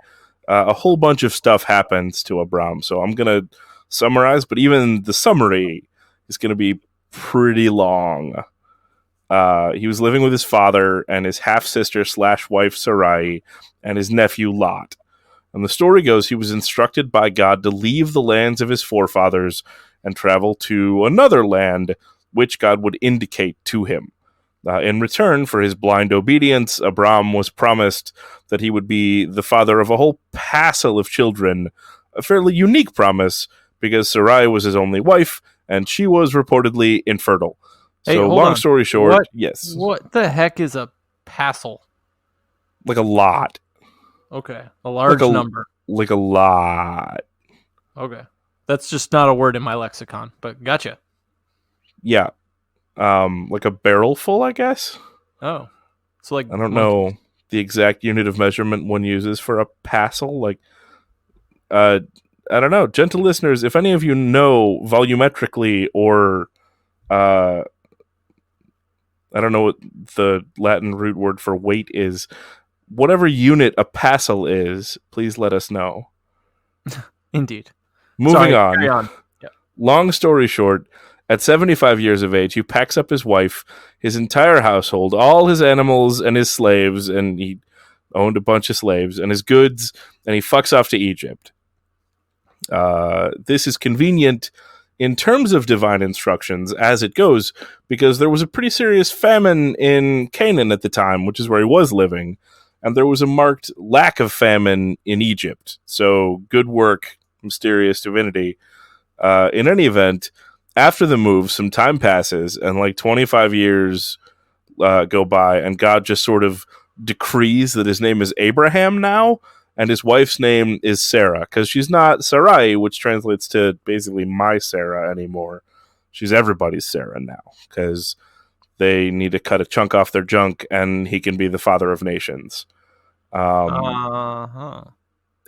A whole bunch of stuff happens to Abram, so I'm going to summarize, but even the summary is going to be pretty long. He was living with his father and his half-sister / wife Sarai and his nephew Lot. And the story goes he was instructed by God to leave the lands of his forefathers and travel to another land, which God would indicate to him. In return for his blind obedience, Abram was promised that he would be the father of a whole passel of children, a fairly unique promise because Sarai was his only wife, and she was reportedly infertile. So, long story short, yes. What the heck is a passel? Like a lot. Okay, a large number. Like a lot. Okay. That's just not a word in my lexicon, but gotcha. Yeah. Like a barrel full, I guess. Oh. So like I don't know the exact unit of measurement one uses for a passel. Like I don't know. Gentle listeners, if any of you know volumetrically or I don't know what the Latin root word for weight is, whatever unit a passel is, please let us know. Indeed. Moving on. Carry on. Yep. Long story short, at 75 years of age, he packs up his wife, his entire household, all his animals and his slaves, and he owned a bunch of slaves, and his goods, and he fucks off to Egypt. This is convenient in terms of divine instructions as it goes, because there was a pretty serious famine in Canaan at the time, which is where he was living, and there was a marked lack of famine in Egypt. So good work, mysterious divinity. In any event, after the move, some time passes, and like 25 years go by, and God just sort of decrees that his name is Abraham now, and his wife's name is Sarah, because she's not Sarai, which translates to basically my Sarah anymore. She's everybody's Sarah now, because they need to cut a chunk off their junk, and he can be the father of nations.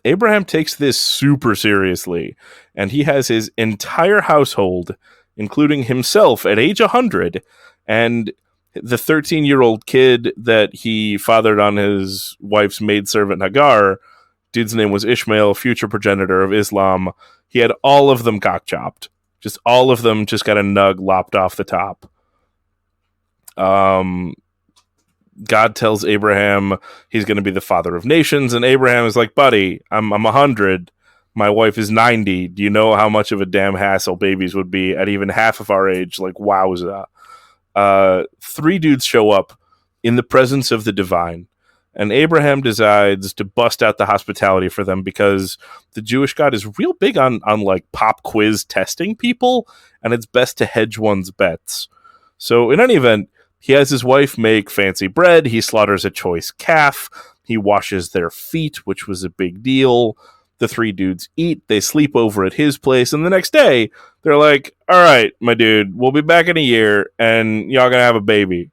Abraham takes this super seriously, and he has his entire household, including himself at age 100, and the 13-year-old kid that he fathered on his wife's maidservant Hagar. Dude's name was Ishmael, future progenitor of Islam. He had all of them cock chopped. Just all of them just got a nug lopped off the top. God tells Abraham he's going to be the father of nations, and Abraham is like, buddy, I'm 100. My wife is 90. Do you know how much of a damn hassle babies would be at even half of our age? Like, wowza. 3 dudes show up in the presence of the divine, And Abraham decides to bust out the hospitality for them because the Jewish God is real big on like pop quiz testing people, and it's best to hedge one's bets. So in any event, he has his wife make fancy bread, he slaughters a choice calf, he washes their feet, which was a big deal. The three dudes eat, they sleep over at his place, and the next day, they're like, all right, my dude, we'll be back in a year, and y'all gonna have a baby.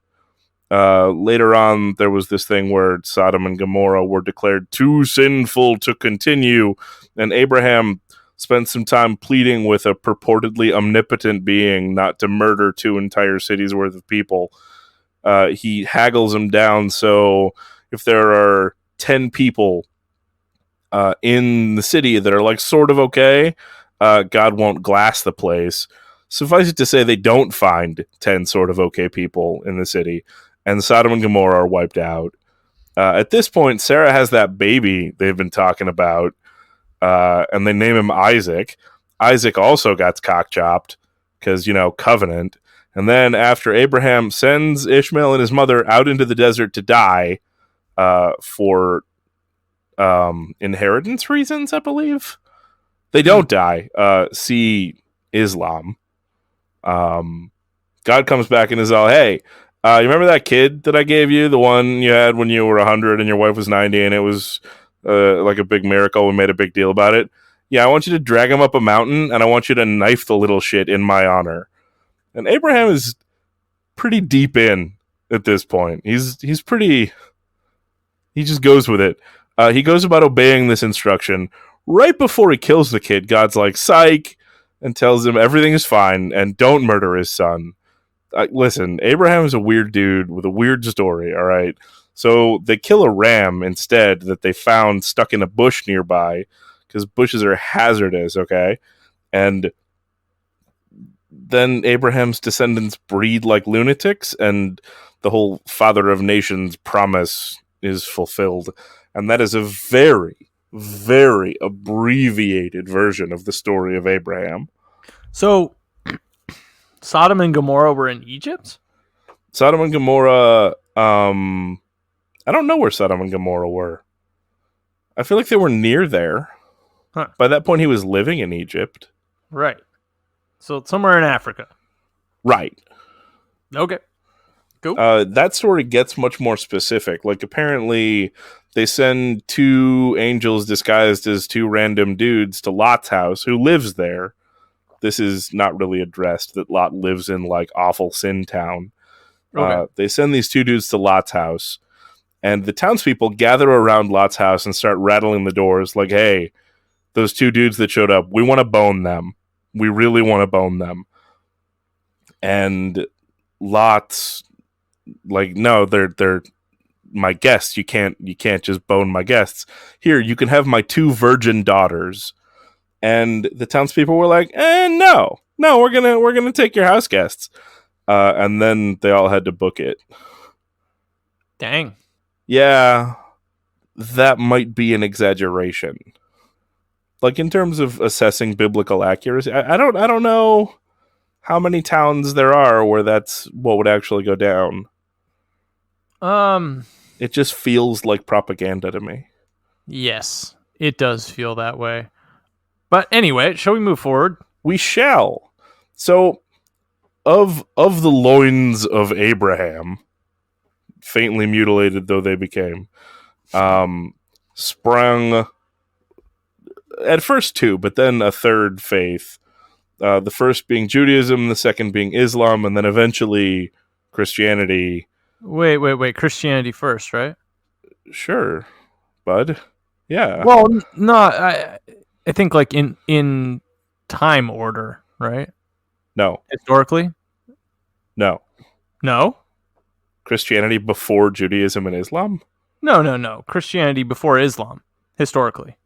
Later on, there was this thing where Sodom and Gomorrah were declared too sinful to continue, and Abraham spent some time pleading with a purportedly omnipotent being not to murder 2 entire cities worth of people. He haggles them down, so if there are 10 people in the city that are like sort of okay, God won't glass the place. Suffice it to say, they don't find 10 sort of okay people in the city, and Sodom and Gomorrah are wiped out. At this point, Sarah has that baby they've been talking about, and they name him Isaac. Isaac also got cock-chopped, because, covenant. And then after Abraham sends Ishmael and his mother out into the desert to die for inheritance reasons, I believe. They don't die. See Islam. God comes back and is all, hey, you remember that kid that I gave you? The one you had when you were 100 and your wife was 90, and it was like a big miracle. We made a big deal about it. Yeah, I want you to drag him up a mountain, and I want you to knife the little shit in my honor. And Abraham is pretty deep in at this point. He's pretty... He just goes with it. He goes about obeying this instruction. Right before he kills the kid, God's like, psych, and tells him everything is fine, and don't murder his son. Listen, Abraham is a weird dude with a weird story, all right? So they kill a ram instead that they found stuck in a bush nearby, because bushes are hazardous, okay? And then Abraham's descendants breed like lunatics, and the whole father of nations promise is fulfilled. And that is a very, very abbreviated version of the story of Abraham. So, Sodom and Gomorrah were in Egypt? Sodom and Gomorrah, I don't know where Sodom and Gomorrah were. I feel like they were near there. Huh. By that point, he was living in Egypt. Right. So, somewhere in Africa. Right. Okay. Cool. That story gets much more specific. Like, apparently, they send 2 angels disguised as 2 random dudes to Lot's house, who lives there. This is not really addressed, that Lot lives in, like, awful sin town. Okay. They send these 2 dudes to Lot's house, and the townspeople gather around Lot's house and start rattling the doors, like, hey, those 2 dudes that showed up, we want to bone them. We really want to bone them. And Lot's like, no, they're my guests. You can't just bone my guests. Here, you can have my 2 virgin daughters. And the townspeople were like, no, we're gonna take your house guests. And then they all had to book it. Dang. Yeah, that might be an exaggeration. Like, in terms of assessing biblical accuracy, I don't know how many towns there are where that's what would actually go down. It just feels like propaganda to me. Yes, it does feel that way. But anyway, shall we move forward? We shall. So, of the loins of Abraham, faintly mutilated though they became, sprung at first 2, but then a third faith. The first being Judaism, the second being Islam, and then eventually Christianity. Wait. Christianity first, right? Sure, bud. Yeah. Well, no, I think like in time order, right? No. Historically? No. No? Christianity before Judaism and Islam? No. Christianity before Islam, historically.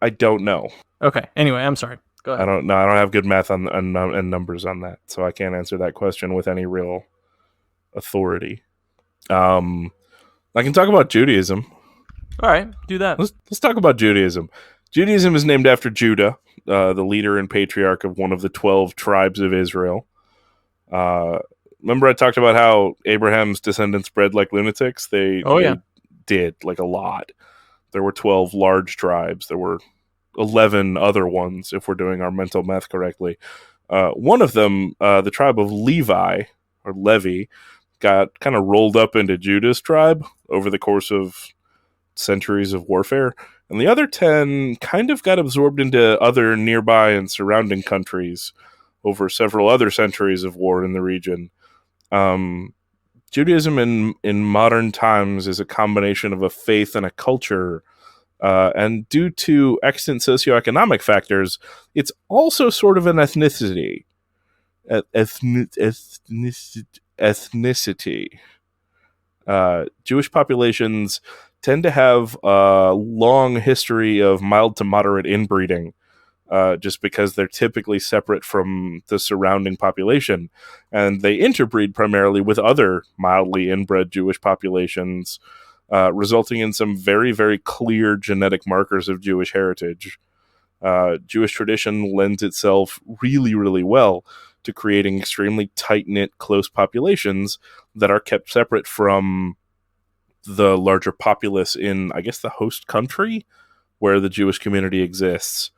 I don't know. Okay. Anyway, I'm sorry. Go ahead. I don't have good math and numbers on that, so I can't answer that question with any real authority. I can talk about Judaism. All right, do that. Let's talk about Judaism. Judaism is named after Judah, the leader and patriarch of one of the 12 tribes of Israel. Remember I talked about how Abraham's descendants bred like lunatics? They did, like a lot. There were 12 large tribes. There were 11 other ones, if we're doing our mental math correctly. One of them, the tribe of Levi, or Levi, got kind of rolled up into Judah's tribe over the course of centuries of warfare. And the other 10 kind of got absorbed into other nearby and surrounding countries over several other centuries of war in the region. Judaism in modern times is a combination of a faith and a culture. And due to extant socioeconomic factors, it's also sort of an ethnicity. Ethnicity. Jewish populations tend to have a long history of mild to moderate inbreeding, just because they're typically separate from the surrounding population. And they interbreed primarily with other mildly inbred Jewish populations, resulting in some very, very clear genetic markers of Jewish heritage. Jewish tradition lends itself really, really well to creating extremely tight-knit, close populations that are kept separate from the larger populace in, I guess, the host country where the Jewish community exists,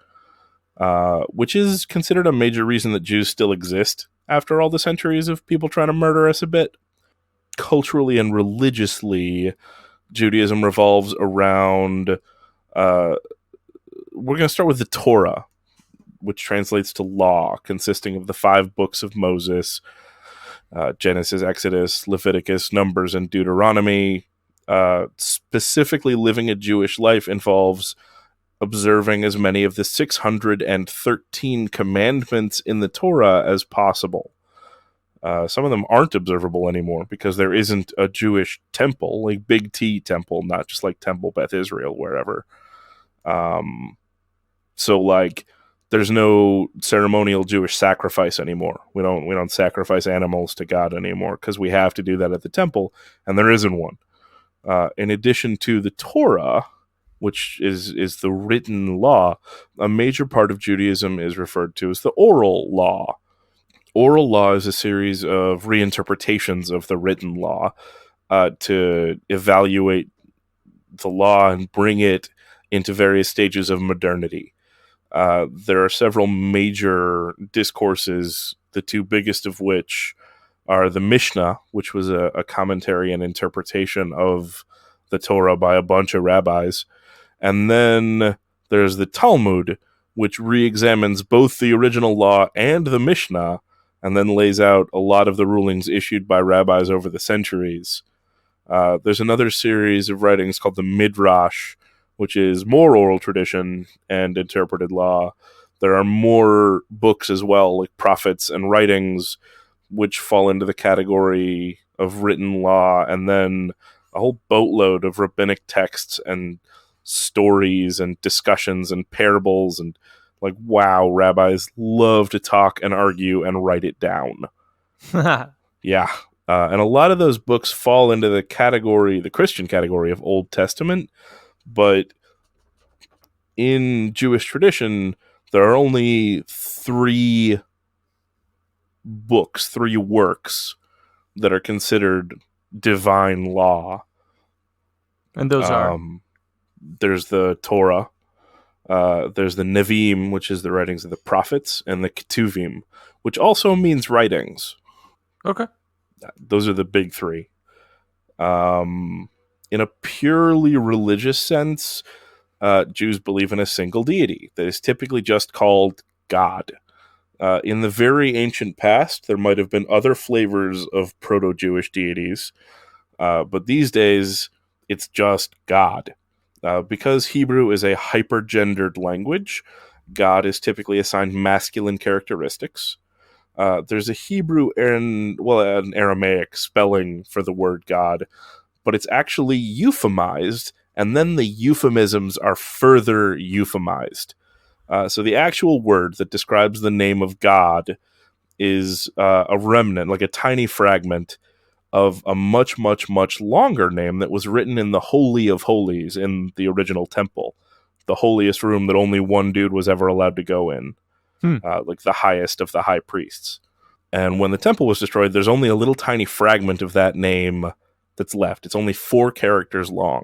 which is considered a major reason that Jews still exist after all the centuries of people trying to murder us a bit. Culturally and religiously, Judaism revolves around, we're going to start with the Torah, which translates to law, consisting of the 5 books of Moses, Genesis, Exodus, Leviticus, Numbers, and Deuteronomy. Specifically, living a Jewish life involves observing as many of the 613 commandments in the Torah as possible. Some of them aren't observable anymore because there isn't a Jewish temple, like Big T temple, not just like Temple Beth Israel, wherever. So like, there's no ceremonial Jewish sacrifice anymore. We don't sacrifice animals to God anymore because we have to do that at the temple, and there isn't one. In addition to the Torah, which is the written law, a major part of Judaism is referred to as the oral law. Oral law is a series of reinterpretations of the written law to evaluate the law and bring it into various stages of modernity. There are several major discourses, the 2 biggest of which are the Mishnah, which was a commentary and interpretation of the Torah by a bunch of rabbis. And then there's the Talmud, which re-examines both the original law and the Mishnah, and then lays out a lot of the rulings issued by rabbis over the centuries. There's another series of writings called the Midrash, which is more oral tradition and interpreted law. There are more books as well, like prophets and writings, which fall into the category of written law, and then a whole boatload of rabbinic texts and stories and discussions and parables, and like, wow, rabbis love to talk and argue and write it down. Yeah. And a lot of those books fall into the category, the Christian category of Old Testament, but in Jewish tradition, there are only 3 books, 3 works that are considered divine law. And those are? There's the Torah, there's the Nevi'im, which is the writings of the prophets, and the Ketuvim, which also means writings. Okay. Those are the big 3. In a purely religious sense, Jews believe in a single deity that is typically just called God. In the very ancient past, there might have been other flavors of proto-Jewish deities, but these days, it's just God. Because Hebrew is a hyper-gendered language, God is typically assigned masculine characteristics. There's a Hebrew and, an Aramaic spelling for the word God, but it's actually euphemized, and then the euphemisms are further euphemized. So the actual word that describes the name of God is a remnant, like a tiny fragment of a much, much, much longer name that was written in the Holy of Holies in the original temple, the holiest room that only one dude was ever allowed to go in, like the highest of the high priests. And when the temple was destroyed, there's only a little tiny fragment of that name that's left. It's only 4 characters long.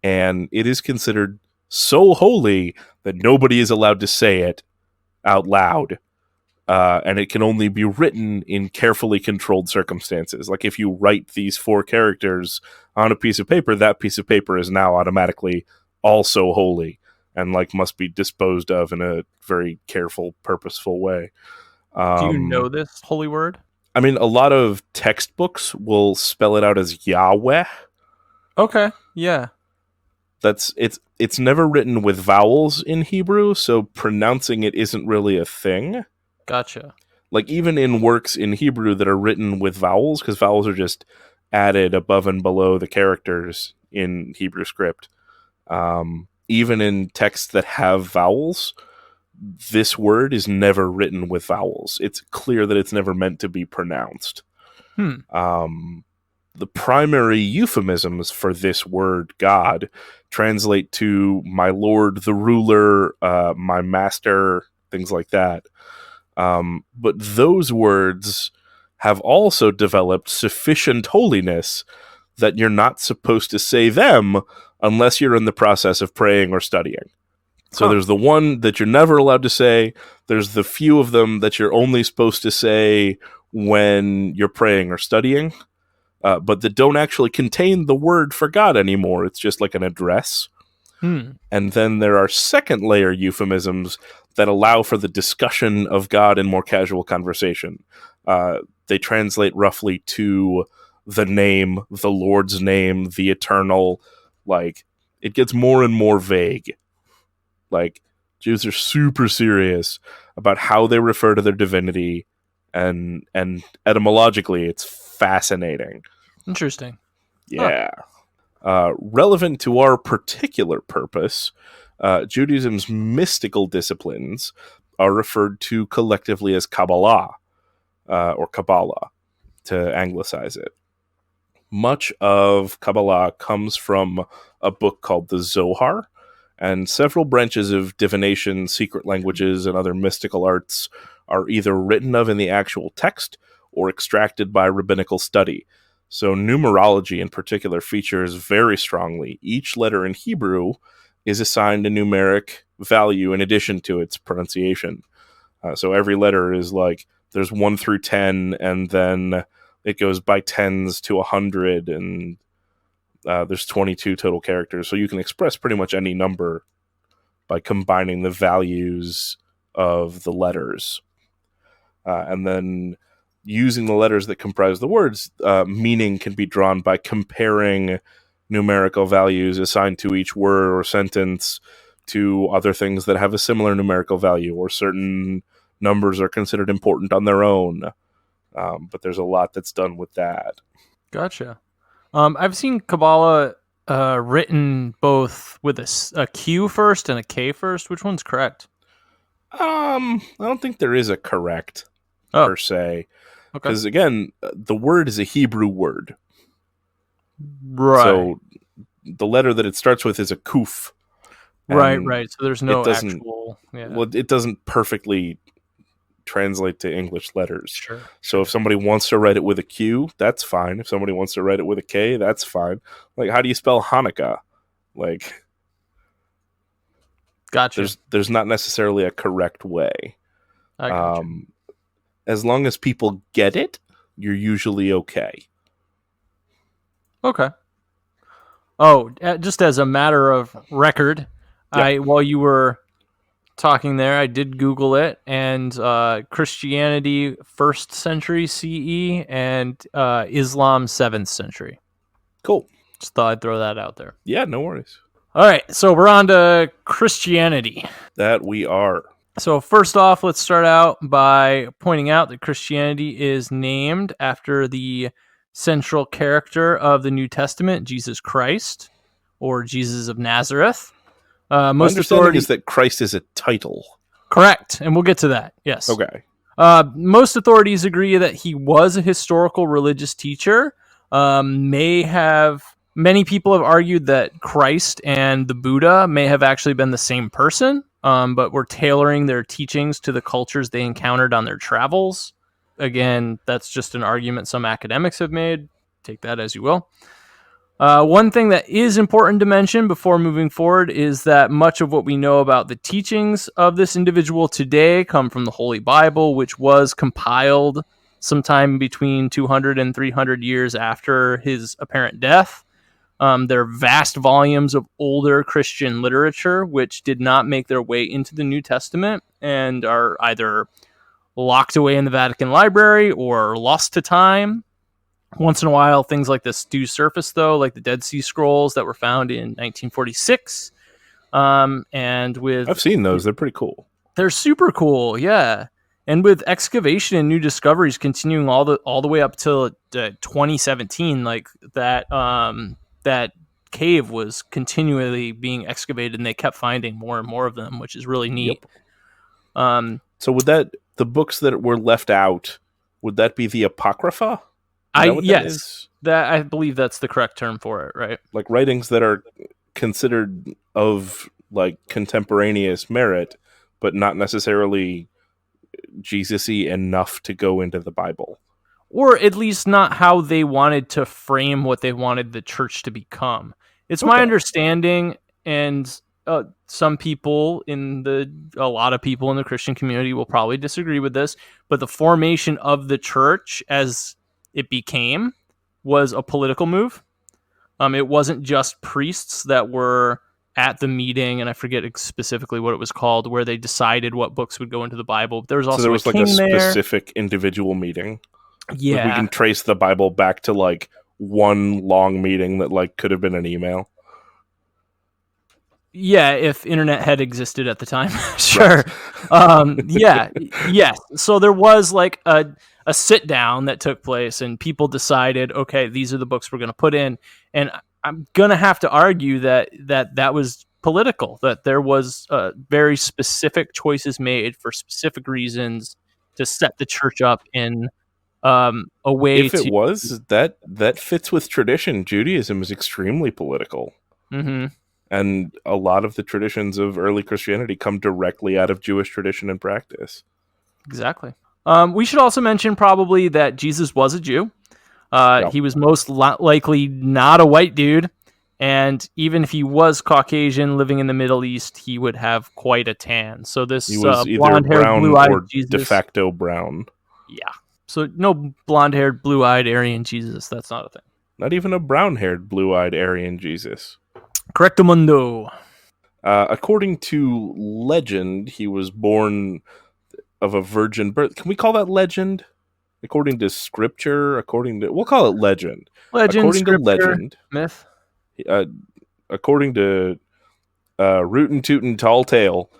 And it is considered so holy that nobody is allowed to say it out loud. And it can only be written in carefully controlled circumstances. Like if you write these 4 characters on a piece of paper, that piece of paper is now automatically also holy and like must be disposed of in a very careful, purposeful way. Do you know this holy word? I mean, a lot of textbooks will spell it out as Yahweh. Okay, yeah. It's never written with vowels in Hebrew, so pronouncing it isn't really a thing. Gotcha. Like even in works in Hebrew that are written with vowels, because vowels are just added above and below the characters in Hebrew script. Even in texts that have vowels, this word is never written with vowels. It's clear that it's never meant to be pronounced. The primary euphemisms for this word, God, translate to my lord, the ruler, my master, things like that. But those words have also developed sufficient holiness that you're not supposed to say them unless you're in the process of praying or studying. So there's the one that you're never allowed to say. There's the few of them that you're only supposed to say when you're praying or studying, but that don't actually contain the word for God anymore. It's just like an address. And then there are second layer euphemisms that allow for the discussion of God in more casual conversation. They translate roughly to the name, the Lord's name, the eternal. Like, it gets more and more vague. Like, Jews are super serious about how they refer to their divinity, and etymologically, it's fascinating. Interesting. Yeah. Relevant to our particular purpose, Judaism's mystical disciplines are referred to collectively as Kabbalah, or Kabbalah, to anglicize it. Much of Kabbalah comes from a book called the Zohar, and several branches of divination, secret languages, and other mystical arts are either written of in the actual text or extracted by rabbinical study. So numerology in particular features very strongly. Each letter in Hebrew is assigned a numeric value in addition to its pronunciation. So every letter is like, there's 1 through 10, and then it goes by tens to 100, and there's 22 total characters. So you can express pretty much any number by combining the values of the letters. And then using the letters that comprise the words, meaning can be drawn by comparing numerical values assigned to each word or sentence to other things that have a similar numerical value, or certain numbers are considered important on their own. But there's a lot that's done with that. Gotcha. I've seen Kabbalah written both with a Q first and a K first. Which one's correct? I don't think there is a correct per se. Okay. Because again, the word is a Hebrew word. Right. So the letter that it starts with is a kuf. Right. So there's no actual... Yeah. Well, it doesn't perfectly translate to English letters. Sure. So if somebody wants to write it with a Q, that's fine. If somebody wants to write it with a K, that's fine. Like, how do you spell Hanukkah? Like, gotcha. There's not necessarily a correct way. I gotcha. As long as people get it, you're usually okay. Okay. Oh, just as a matter of record, yeah. While you were talking there, I did Google it, and Christianity 1st century CE and Islam 7th century. Cool. Just thought I'd throw that out there. Yeah, no worries. All right, so we're on to Christianity. That we are. So first off, let's start out by pointing out that Christianity is named after the central character of the New Testament, Jesus Christ, or Jesus of Nazareth. Most understanding is that Christ is a title. Correct, and we'll get to that, yes. Okay. Most authorities agree that he was a historical religious teacher. Many people have argued that Christ and the Buddha may have actually been the same person, but were tailoring their teachings to the cultures they encountered on their travels. Again, that's just an argument some academics have made. take that as you will. One thing that is important to mention before moving forward is that much of what we know about the teachings of this individual today come from the Holy Bible, which was compiled sometime between 200 and 300 years after his apparent death. There are vast volumes of older Christian literature which did not make their way into the New Testament and are either locked away in the Vatican Library or lost to time. Once in a while, things like this do surface, though, like the Dead Sea Scrolls that were found in 1946. And with I've seen those; they're pretty cool. They're super cool, yeah. And with excavation and new discoveries continuing all the way up till 2017, like that cave was continually being excavated, and they kept finding more and more of them, which is really neat. Yep. So would the books that were left out, would that be the Apocrypha? I believe that's the correct term for it, right? Like writings that are considered of like contemporaneous merit, but not necessarily Jesus-y enough to go into the Bible. Or at least not how they wanted to frame what they wanted the church to become. It's my understanding, and some people a lot of people in the Christian community will probably disagree with this, but the formation of the church as it became was a political move. It wasn't just priests that were at the meeting, and I forget specifically what it was called, where they decided what books would go into the Bible. There was also like a specific individual meeting. Yeah, like we can trace the Bible back to like one long meeting that like could have been an email. Yeah, if internet had existed at the time, sure. Right. Yes. So there was like a sit down that took place, and people decided, okay, these are the books we're going to put in. And I'm going to have to argue that was political, that there was very specific choices made for specific reasons to set the church up in a way. If it was, that fits with tradition. Judaism is extremely political. Mm-hmm. And a lot of the traditions of early Christianity come directly out of Jewish tradition and practice. Exactly. We should also mention probably that Jesus was a Jew. He was most likely not a white dude. And even if he was Caucasian living in the Middle East, he would have quite a tan. So this he was either blonde-haired, brown blue-eyed or Jesus, de facto brown. Yeah. So no blonde-haired, blue-eyed Aryan Jesus. That's not a thing. Not even a brown-haired, blue-eyed Aryan Jesus. Correctamundo. According to legend, he was born of a virgin birth. Can we call that legend? According to scripture, we'll call it legend. According to legend, myth. According to Rootin' Tootin' Tall Tale,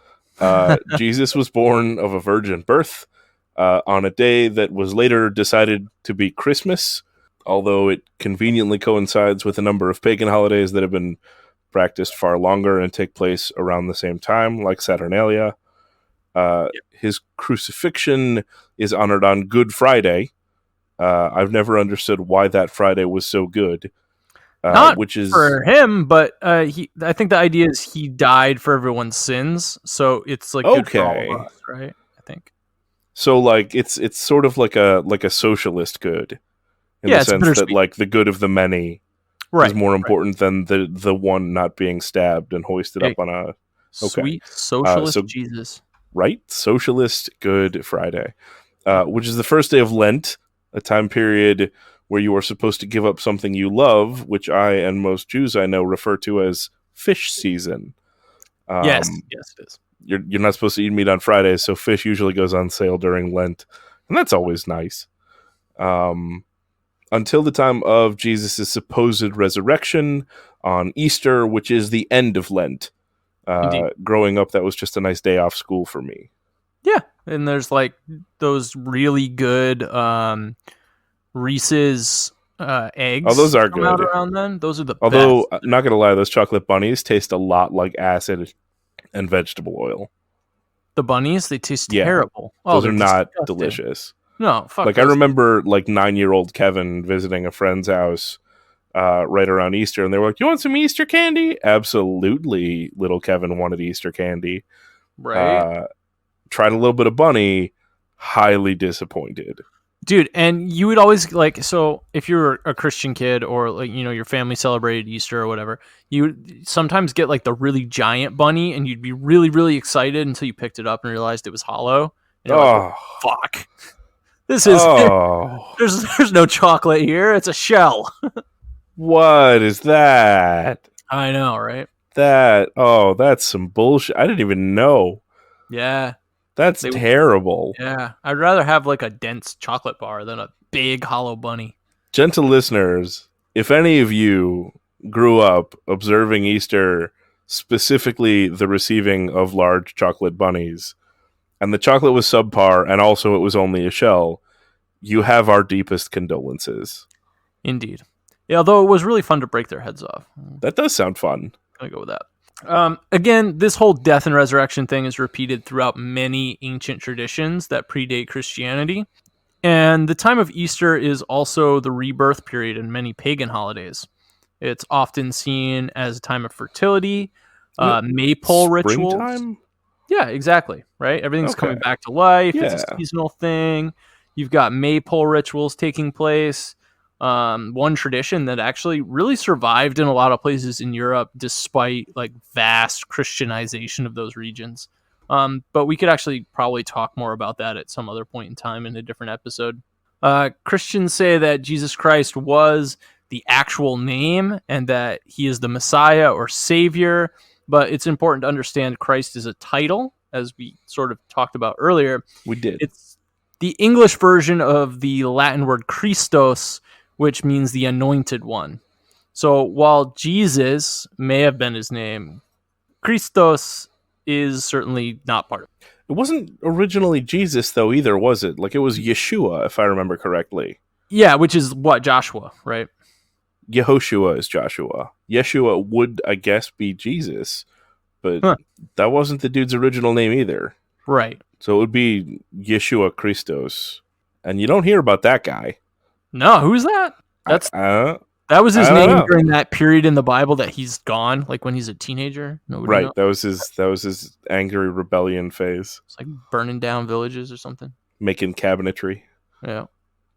Jesus was born of a virgin birth on a day that was later decided to be Christmas, although it conveniently coincides with a number of pagan holidays that have been practiced far longer and take place around the same time, like Saturnalia. His crucifixion is honored on Good Friday. I've never understood why that Friday was so good. Not which is for him, but I think the idea is he died for everyone's sins, so it's like good for all of us, right? I think. So like it's sort of like a socialist good, in the sense that like the good of the many is more important than the one not being stabbed and hoisted up on a sweet socialist Jesus. Right? Socialist Good Friday, which is the first day of Lent, a time period where you are supposed to give up something you love, which I and most Jews I know refer to as fish season. Yes, it is. You're not supposed to eat meat on Fridays, so fish usually goes on sale during Lent, and that's always nice. Until the time of Jesus' supposed resurrection on Easter, which is the end of Lent. Growing up, that was just a nice day off school for me. Yeah, and there's like those really good Reese's eggs. Oh, those are good. Out around then, those are the Although, best. I'm not gonna lie, those chocolate bunnies taste a lot like acid and vegetable oil. The bunnies, they taste terrible. Those are not delicious. No, fuck. Like I remember, like 9-year-old Kevin visiting a friend's house right around Easter, and they were like, "You want some Easter candy?" Absolutely, little Kevin wanted Easter candy. Right. Tried a little bit of bunny, highly disappointed. Dude, and you would always like, so if you're a Christian kid or like, your family celebrated Easter or whatever, you would sometimes get like the really giant bunny and you'd be really, really excited until you picked it up and realized it was hollow. And you're like, oh, Oh, fuck. This is, oh, there's no chocolate here. It's a shell. what is that? I know, right? That's some bullshit. I didn't even know. Yeah. That's terrible. Yeah. I'd rather have like a dense chocolate bar than a big hollow bunny. Gentle listeners, if any of you grew up observing Easter, specifically the receiving of large chocolate bunnies, and the chocolate was subpar, and also it was only a shell, you have our deepest condolences. Indeed. Yeah, although it was really fun to break their heads off. That does sound fun. I'm going to go with that. Again, this whole death and resurrection thing is repeated throughout many ancient traditions that predate Christianity. And the time of Easter is also the rebirth period in many pagan holidays. It's often seen as a time of fertility, maypole rituals. Springtime? Yeah, exactly. Right? Everything's coming back to life. Yeah. It's a seasonal thing. You've got maypole rituals taking place. One tradition that actually really survived in a lot of places in Europe despite like vast Christianization of those regions. But we could actually probably talk more about that at some other point in time in a different episode. Christians say that Jesus Christ was the actual name and that he is the Messiah or Savior, but it's important to understand Christ is a title, as we sort of talked about earlier. We did. It's the English version of the Latin word Christos, which means the anointed one. So while Jesus may have been his name, Christos is certainly not part of it. It wasn't originally Jesus, though, either, was it? Like, it was Yeshua, if I remember correctly. Yeah, which is what, Joshua, right? Yehoshua is Joshua. Yeshua would, I guess, be Jesus, but that wasn't the dude's original name either. Right. So it would be Yeshua Christos. And you don't hear about that guy. No, who's that? That was his name during that period in the Bible that he's gone, like when he's a teenager. Nobody knows. That was his angry rebellion phase. It's like burning down villages or something. Making cabinetry. Yeah.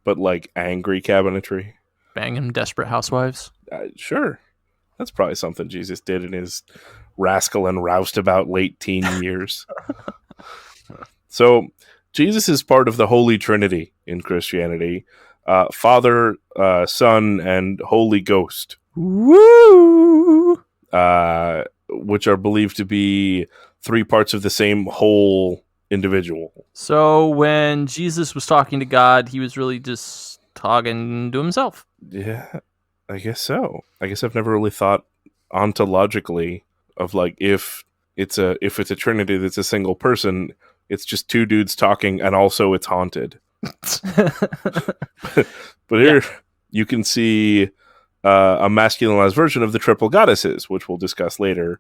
But like angry cabinetry. Banging desperate housewives. Sure. That's probably something Jesus did in his rascal and roustabout late teen years. So Jesus is part of the Holy Trinity in Christianity. Father, Son, and Holy Ghost. Woo! Which are believed to be three parts of the same whole individual. So when Jesus was talking to God, he was really just talking to himself. Yeah, I guess so. I guess I've never really thought ontologically of like if it's a trinity that's a single person, it's just two dudes talking and also it's haunted. But here you can see a masculinized version of the triple goddesses, which we'll discuss later.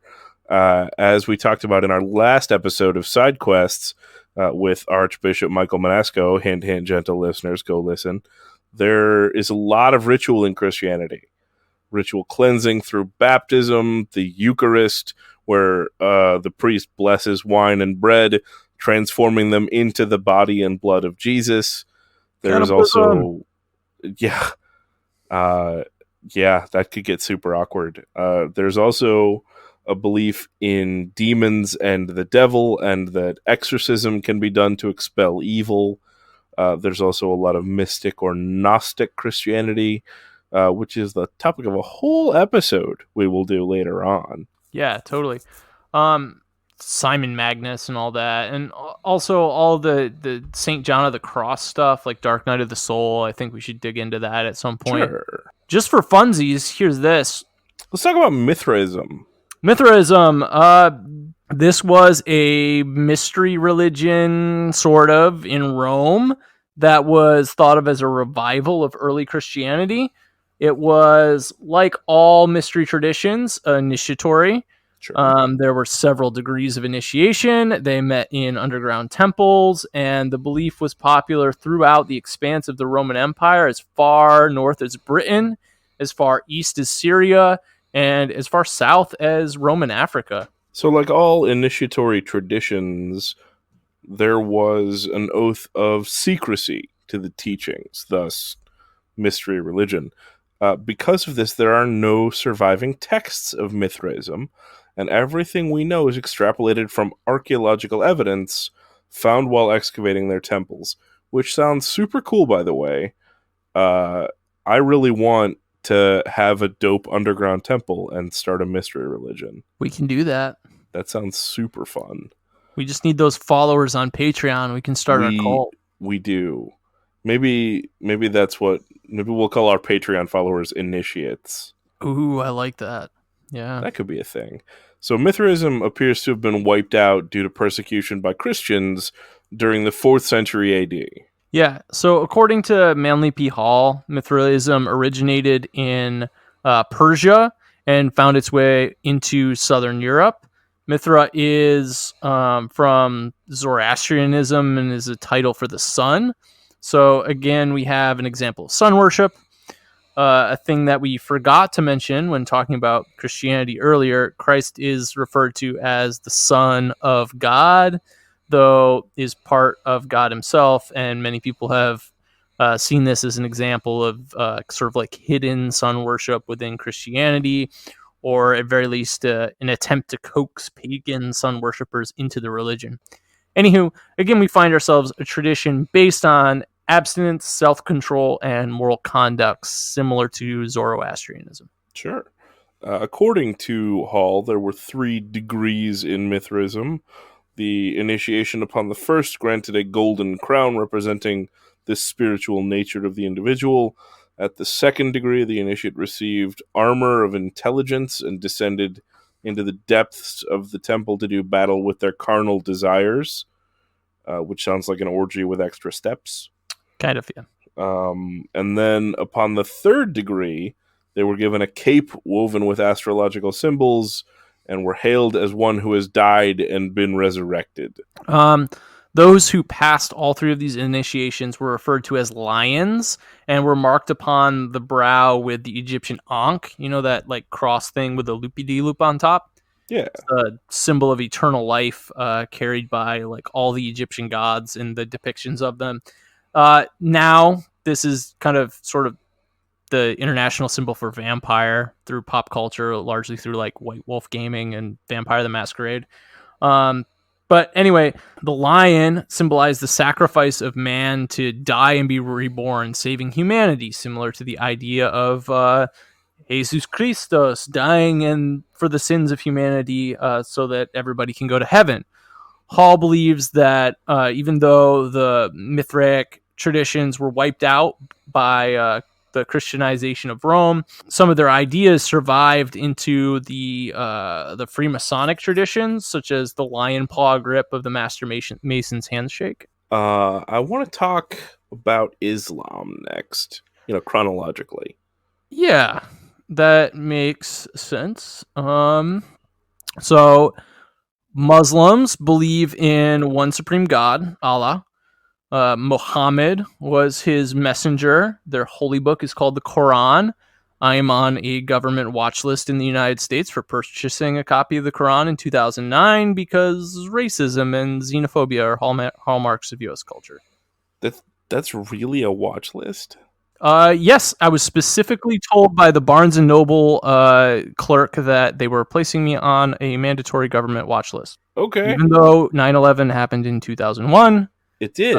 As we talked about in our last episode of Side Quests with Archbishop Michael Monasco, hint, hint, gentle listeners, go listen. There is a lot of ritual in Christianity. Ritual cleansing through baptism, the Eucharist, where the priest blesses wine and bread, transforming them into the body and blood of Jesus. There's also, that could get super awkward. There's also a belief in demons and the devil, and that exorcism can be done to expel evil. There's also a lot of mystic or Gnostic Christianity, which is the topic of a whole episode we will do later on. Yeah, totally. Simon Magnus and all that, and also all the St. John of the Cross stuff, like Dark Night of the Soul. I think we should dig into that at some point. Sure. Just for funsies, here's this. Let's talk about Mithraism. Mithraism. This was a mystery religion, sort of, in Rome that was thought of as a revival of early Christianity. It was, like all mystery traditions, initiatory. Sure. There were several degrees of initiation. They met in underground temples, and the belief was popular throughout the expanse of the Roman Empire, as far north as Britain, as far east as Syria, and as far south as Roman Africa. So like all initiatory traditions, there was an oath of secrecy to the teachings, thus mystery religion. Because of this, there are no surviving texts of Mithraism, and everything we know is extrapolated from archaeological evidence found while excavating their temples, which sounds super cool, by the way. I really want to have a dope underground temple and start a mystery religion. We can do that. That sounds super fun. We just need those followers on Patreon. We can start our cult. We do. Maybe that's what. Maybe we'll call our Patreon followers initiates. Ooh, I like that. Yeah, that could be a thing. So Mithraism appears to have been wiped out due to persecution by Christians during the 4th century AD. Yeah, so according to Manly P. Hall, Mithraism originated in Persia and found its way into southern Europe. Mithra is from Zoroastrianism and is a title for the sun. So again, we have an example of sun worship. A thing that we forgot to mention when talking about Christianity earlier, Christ is referred to as the Son of God, though is part of God himself, and many people have seen this as an example of sort of like hidden sun worship within Christianity, or at very least an attempt to coax pagan sun worshippers into the religion. Anywho, again, we find ourselves a tradition based on abstinence, self-control, and moral conduct similar to Zoroastrianism. Sure. According to Hall, there were 3 degrees in Mithraism. The initiation upon the first granted a golden crown representing the spiritual nature of the individual. At the second degree, the initiate received armor of intelligence and descended into the depths of the temple to do battle with their carnal desires, which sounds like an orgy with extra steps. Kind of, yeah. And then upon the third degree, they were given a cape woven with astrological symbols and were hailed as one who has died and been resurrected. Those who passed all 3 of these initiations were referred to as lions and were marked upon the brow with the Egyptian ankh. You know that like cross thing with the loopy-de-loop on top? Yeah. It's a symbol of eternal life carried by like all the Egyptian gods and the depictions of them. Now, this is kind of sort of the international symbol for vampire through pop culture, largely through like White Wolf Gaming and Vampire the Masquerade. But anyway, the lion symbolized the sacrifice of man to die and be reborn, saving humanity, similar to the idea of Jesus Christos dying and for the sins of humanity so that everybody can go to heaven. Hall believes that even though the Mithraic traditions were wiped out by the Christianization of Rome, some of their ideas survived into the Freemasonic traditions, such as the lion paw grip of the Master Mason's handshake. I want to talk about Islam next, chronologically. Yeah, that makes sense. So Muslims believe in one supreme God, Allah. Muhammad was his messenger. Their holy book is called the Quran. I am on a government watch list in the United States for purchasing a copy of the Quran in 2009 because racism and xenophobia are hallmarks of U.S. culture. That's really a watch list? Yes, I was specifically told by the Barnes & Noble clerk that they were placing me on a mandatory government watch list. Okay. Even though 9/11 happened in 2001. It did.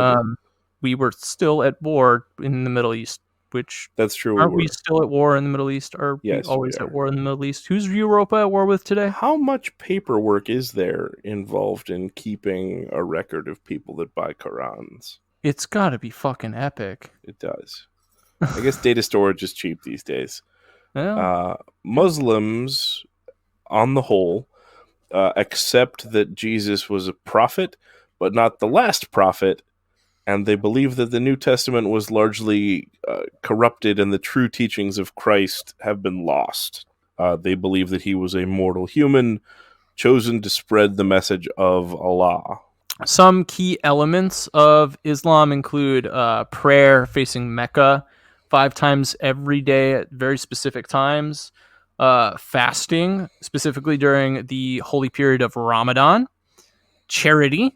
We were still at war in the Middle East, which... That's true. Aren't we still at war in the Middle East? Are yes, we always at war in the Middle East? Who's Europa at war with today? How much paperwork is there involved in keeping a record of people that buy Qurans? It's gotta be fucking epic. It does. I guess data storage is cheap these days. Yeah. Muslims, on the whole, accept that Jesus was a prophet, but not the last prophet, and they believe that the New Testament was largely corrupted and the true teachings of Christ have been lost. They believe that he was a mortal human chosen to spread the message of Allah. Some key elements of Islam include prayer facing Mecca 5 times every day at very specific times, fasting, specifically during the holy period of Ramadan, charity,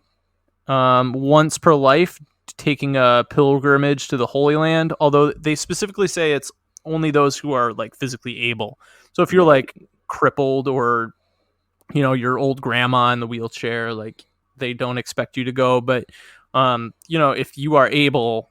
once per life taking a pilgrimage to the Holy Land, although they specifically say it's only those who are like physically able. So if you're like crippled or your old grandma in the wheelchair, like they don't expect you to go. But if you are able,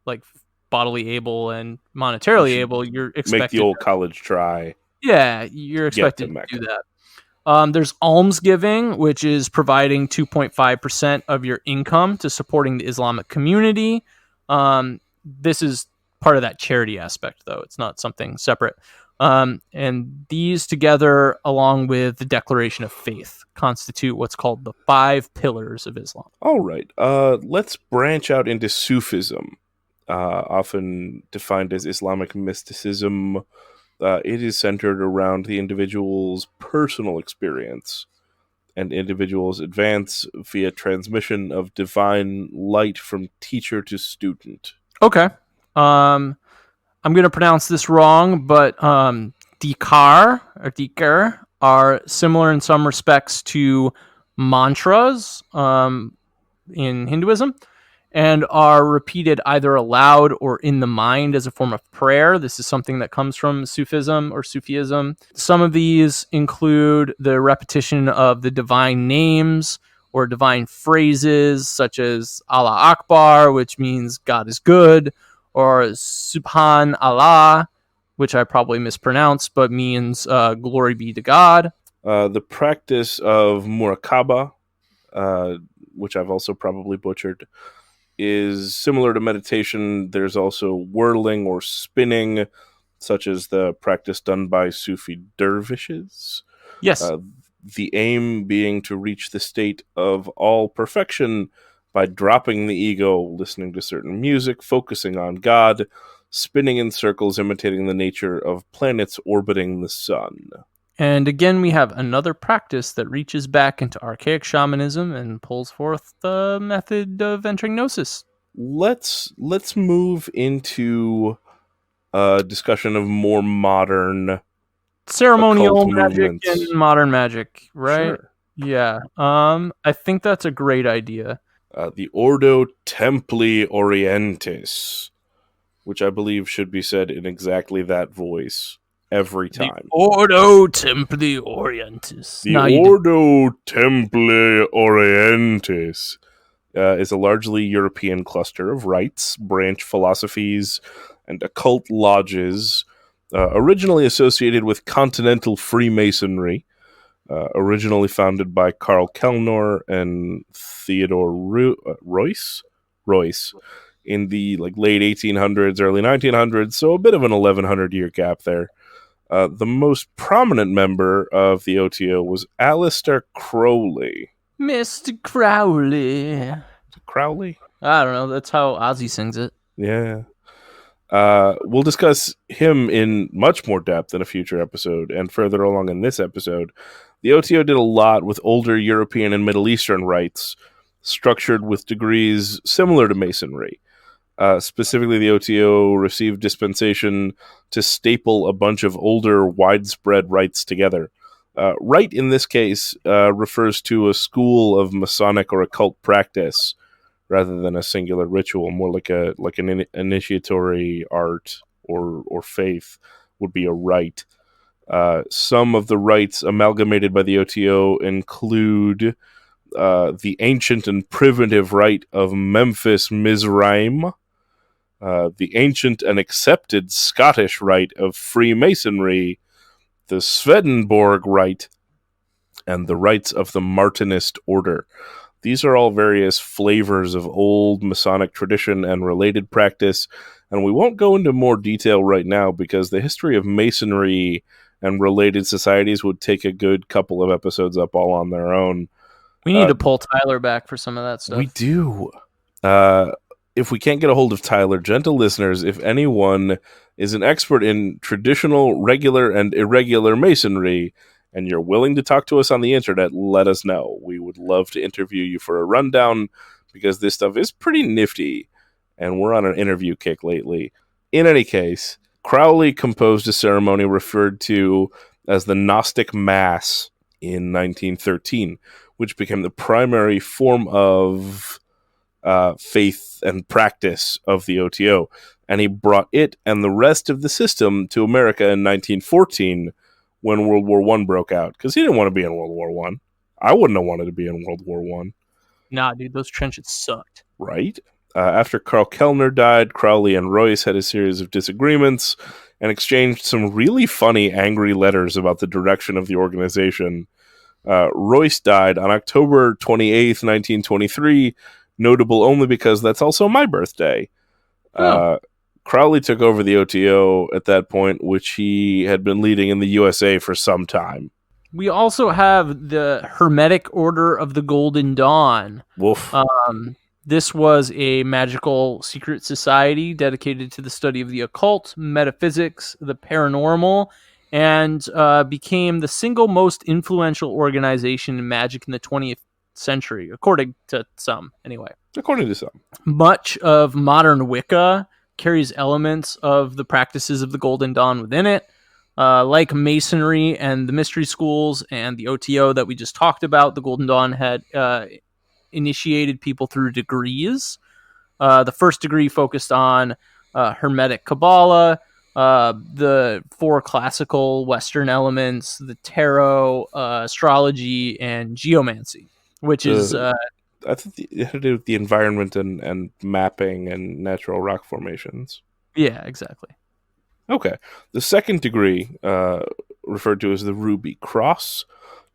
like bodily able and monetarily able, you're expected make the old college try. Yeah, you're expected to do that. There's almsgiving, which is providing 2.5% of your income to supporting the Islamic community. This is part of that charity aspect, though. It's not something separate. And these together, along with the Declaration of Faith, constitute what's called the 5 pillars of Islam. All right. Let's branch out into Sufism, often defined as Islamic mysticism. It is centered around the individual's personal experience, and individuals advance via transmission of divine light from teacher to student. Okay. I'm going to pronounce this wrong, but Dikar are similar in some respects to mantras in Hinduism, and are repeated either aloud or in the mind as a form of prayer. This is something that comes from Sufism or Sufism. Some of these include the repetition of the divine names or divine phrases, such as Allah Akbar, which means God is good, or Subhan Allah, which I probably mispronounced, but means glory be to God. The practice of muraqabah, which I've also probably butchered, is similar to meditation. There's also whirling or spinning, such as the practice done by Sufi dervishes. Yes. The aim being to reach the state of all perfection by dropping the ego, listening to certain music, focusing on God, spinning in circles, imitating the nature of planets orbiting the sun. And again, we have another practice that reaches back into archaic shamanism and pulls forth the method of entering gnosis. Let's move into a discussion of more modern ceremonial magic and modern magic, right? Sure. Yeah. I think that's a great idea. The Ordo Templi Orientis, which I believe should be said in exactly that voice every time. The Ordo Templi Orientis. The Ordo Templi Orientis is a largely European cluster of rites, branch philosophies, and occult lodges, originally associated with continental Freemasonry, originally founded by Karl Kellner and Theodore Royce in the late 1800s, early 1900s, so a bit of an 1100-year gap there. The most prominent member of the OTO was Aleister Crowley. Mr. Crowley. Crowley? I don't know. That's how Ozzy sings it. Yeah. We'll discuss him in much more depth in a future episode, and further along in this episode. The OTO did a lot with older European and Middle Eastern rites, structured with degrees similar to Masonry. Specifically, the OTO received dispensation to staple a bunch of older, widespread rites together. Rite, in this case, refers to a school of Masonic or occult practice, rather than a singular ritual. More like an initiatory art or faith would be a rite. Some of the rites amalgamated by the OTO include the ancient and primitive rite of Memphis Mizraim, the ancient and accepted Scottish rite of Freemasonry, the Swedenborg rite, and the rites of the Martinist order. These are all various flavors of old Masonic tradition and related practice, and we won't go into more detail right now because the history of Masonry and related societies would take a good couple of episodes up all on their own. We need to pull Tyler back for some of that stuff. We do. If we can't get a hold of Tyler, gentle listeners, if anyone is an expert in traditional, regular, and irregular Masonry, and you're willing to talk to us on the internet, let us know. We would love to interview you for a rundown, because this stuff is pretty nifty, and we're on an interview kick lately. In any case, Crowley composed a ceremony referred to as the Gnostic Mass in 1913, which became the primary form of faith and practice of the OTO. And he brought it and the rest of the system to America in 1914 when World War I broke out. Because he didn't want to be in World War I. I wouldn't have wanted to be in World War I. Nah, dude, those trenches sucked. Right? After Karl Kellner died, Crowley and Royce had a series of disagreements and exchanged some really funny, angry letters about the direction of the organization. Royce died on October 28th, 1923, notable only because that's also my birthday. Crowley took over the OTO at that point, which he had been leading in the USA for some time. We also have the Hermetic Order of the Golden Dawn. Woof. This was a magical secret society dedicated to the study of the occult, metaphysics, the paranormal, and became the single most influential organization in magic in the 20th century, according to some, anyway. According to some. Much of modern Wicca carries elements of the practices of the Golden Dawn within it. Like Masonry and the mystery schools and the OTO that we just talked about, the Golden Dawn had initiated people through degrees. The first degree focused on Hermetic Kabbalah, the 4 classical Western elements, the tarot, astrology, and geomancy, which is... I think it had to do with the environment and mapping and natural rock formations. Yeah, exactly. Okay. The second degree, referred to as the Ruby Cross,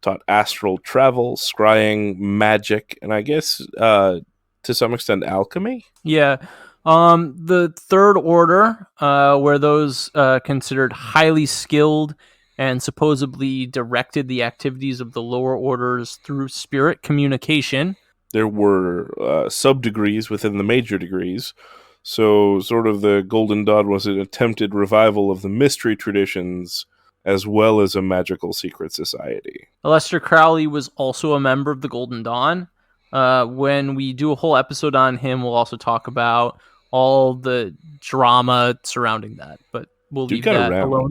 taught astral travel, scrying, magic, and I guess to some extent alchemy. Yeah. The third order, where those considered highly skilled and supposedly directed the activities of the lower orders through spirit communication. There were sub-degrees within the major degrees. So sort of the Golden Dawn was an attempted revival of the mystery traditions as well as a magical secret society. Aleister Crowley was also a member of the Golden Dawn. When we do a whole episode on him, we'll also talk about all the drama surrounding that. But we'll leave that alone.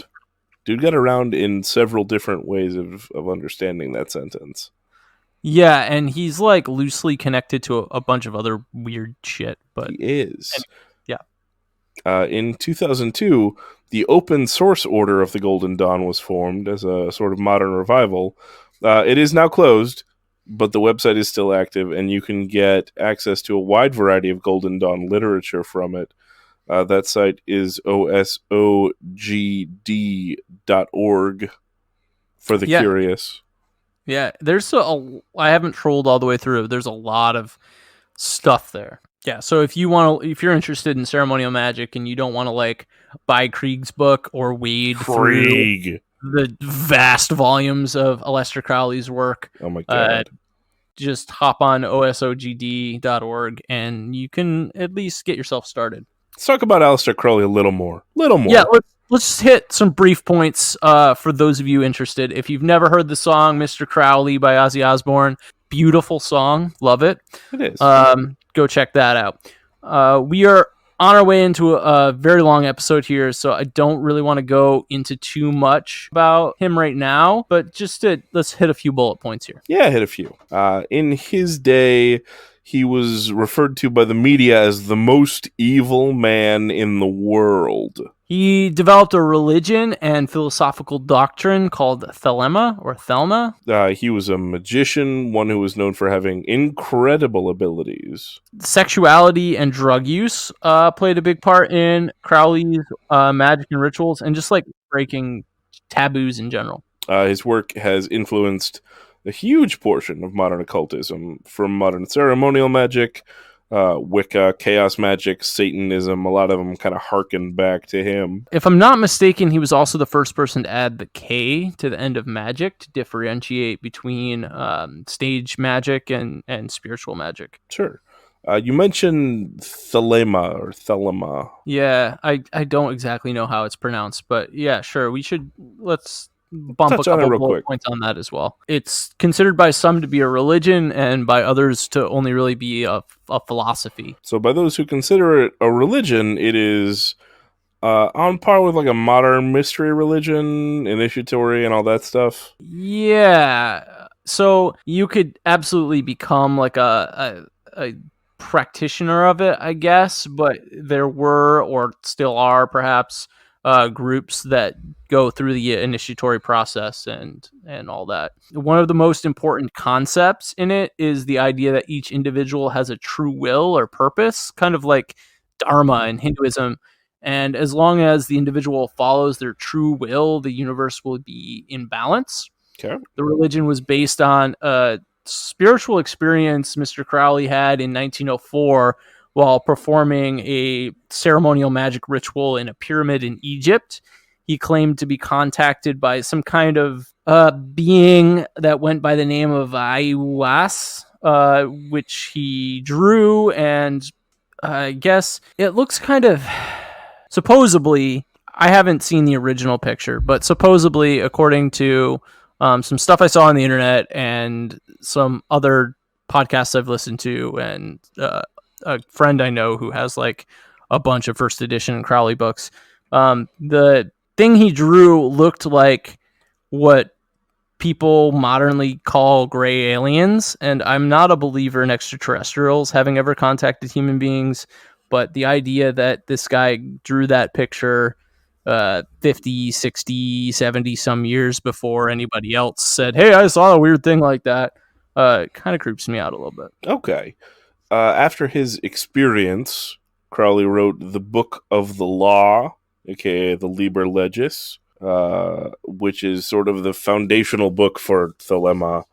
Dude got around in several different ways of understanding that sentence. Yeah, and he's like loosely connected to a bunch of other weird shit. But he is. Yeah. In 2002, the Open Source Order of the Golden Dawn was formed as a sort of modern revival. It is now closed, but the website is still active, and you can get access to a wide variety of Golden Dawn literature from it. That site is osogd.org for the curious. Yeah, there's I haven't trolled all the way through. There's a lot of stuff there. Yeah, so if you're interested in ceremonial magic and you don't want to like buy Krieg's book or wade through the vast volumes of Aleister Crowley's work, oh my god, just hop on osogd.org and you can at least get yourself started. Let's talk about Aleister Crowley a little more. Yeah, let's hit some brief points for those of you interested. If you've never heard the song Mr. Crowley by Ozzy Osbourne, beautiful song. Love it. It is. Go check that out. We are on our way into a very long episode here, so I don't really want to go into too much about him right now, but let's hit a few bullet points here. Yeah, hit a few. In his day, he was referred to by the media as the most evil man in the world. He developed a religion and philosophical doctrine called Thelema. He was a magician, one who was known for having incredible abilities. Sexuality and drug use played a big part in Crowley's magic and rituals, and just like breaking taboos in general. His work has influenced a huge portion of modern occultism, from modern ceremonial magic, Wicca, chaos magic, Satanism. A lot of them kind of harken back to him. If I'm not mistaken, he was also the first person to add the K to the end of magic to differentiate between stage magic and spiritual magic. Sure. You mentioned Thelema. Yeah, I don't exactly know how it's pronounced, but yeah, sure. Let's bump a couple bullet points on that as well. It's considered by some to be a religion and by others to only really be a philosophy. So by those who consider it a religion, it is on par with like a modern mystery religion, initiatory, and all that stuff. Yeah. So you could absolutely become like a practitioner of it, I guess, but there were, or still are perhaps, groups that go through the initiatory process and all that. One of the most important concepts in it is the idea that each individual has a true will or purpose, kind of like Dharma in Hinduism. And as long as the individual follows their true will, the universe will be in balance. Okay. The religion was based on a spiritual experience Mr. Crowley had in 1904 while performing a ceremonial magic ritual in a pyramid in Egypt. He claimed to be contacted by some kind of being that went by the name of Aiwas, which he drew, and I guess it looks kind of supposedly. I haven't seen the original picture, but supposedly, according to some stuff I saw on the internet and some other podcasts I've listened to, and a friend I know who has like a bunch of first edition Crowley books, the thing he drew looked like what people modernly call gray aliens, and I'm not a believer in extraterrestrials having ever contacted human beings, but the idea that this guy drew that picture 50, 60, 70 some years before anybody else said, hey, I saw a weird thing like that, kind of creeps me out a little bit. Okay. After his experience, Crowley wrote the Book of the Law, aka the Liber Legis, which is sort of the foundational book for Thelema,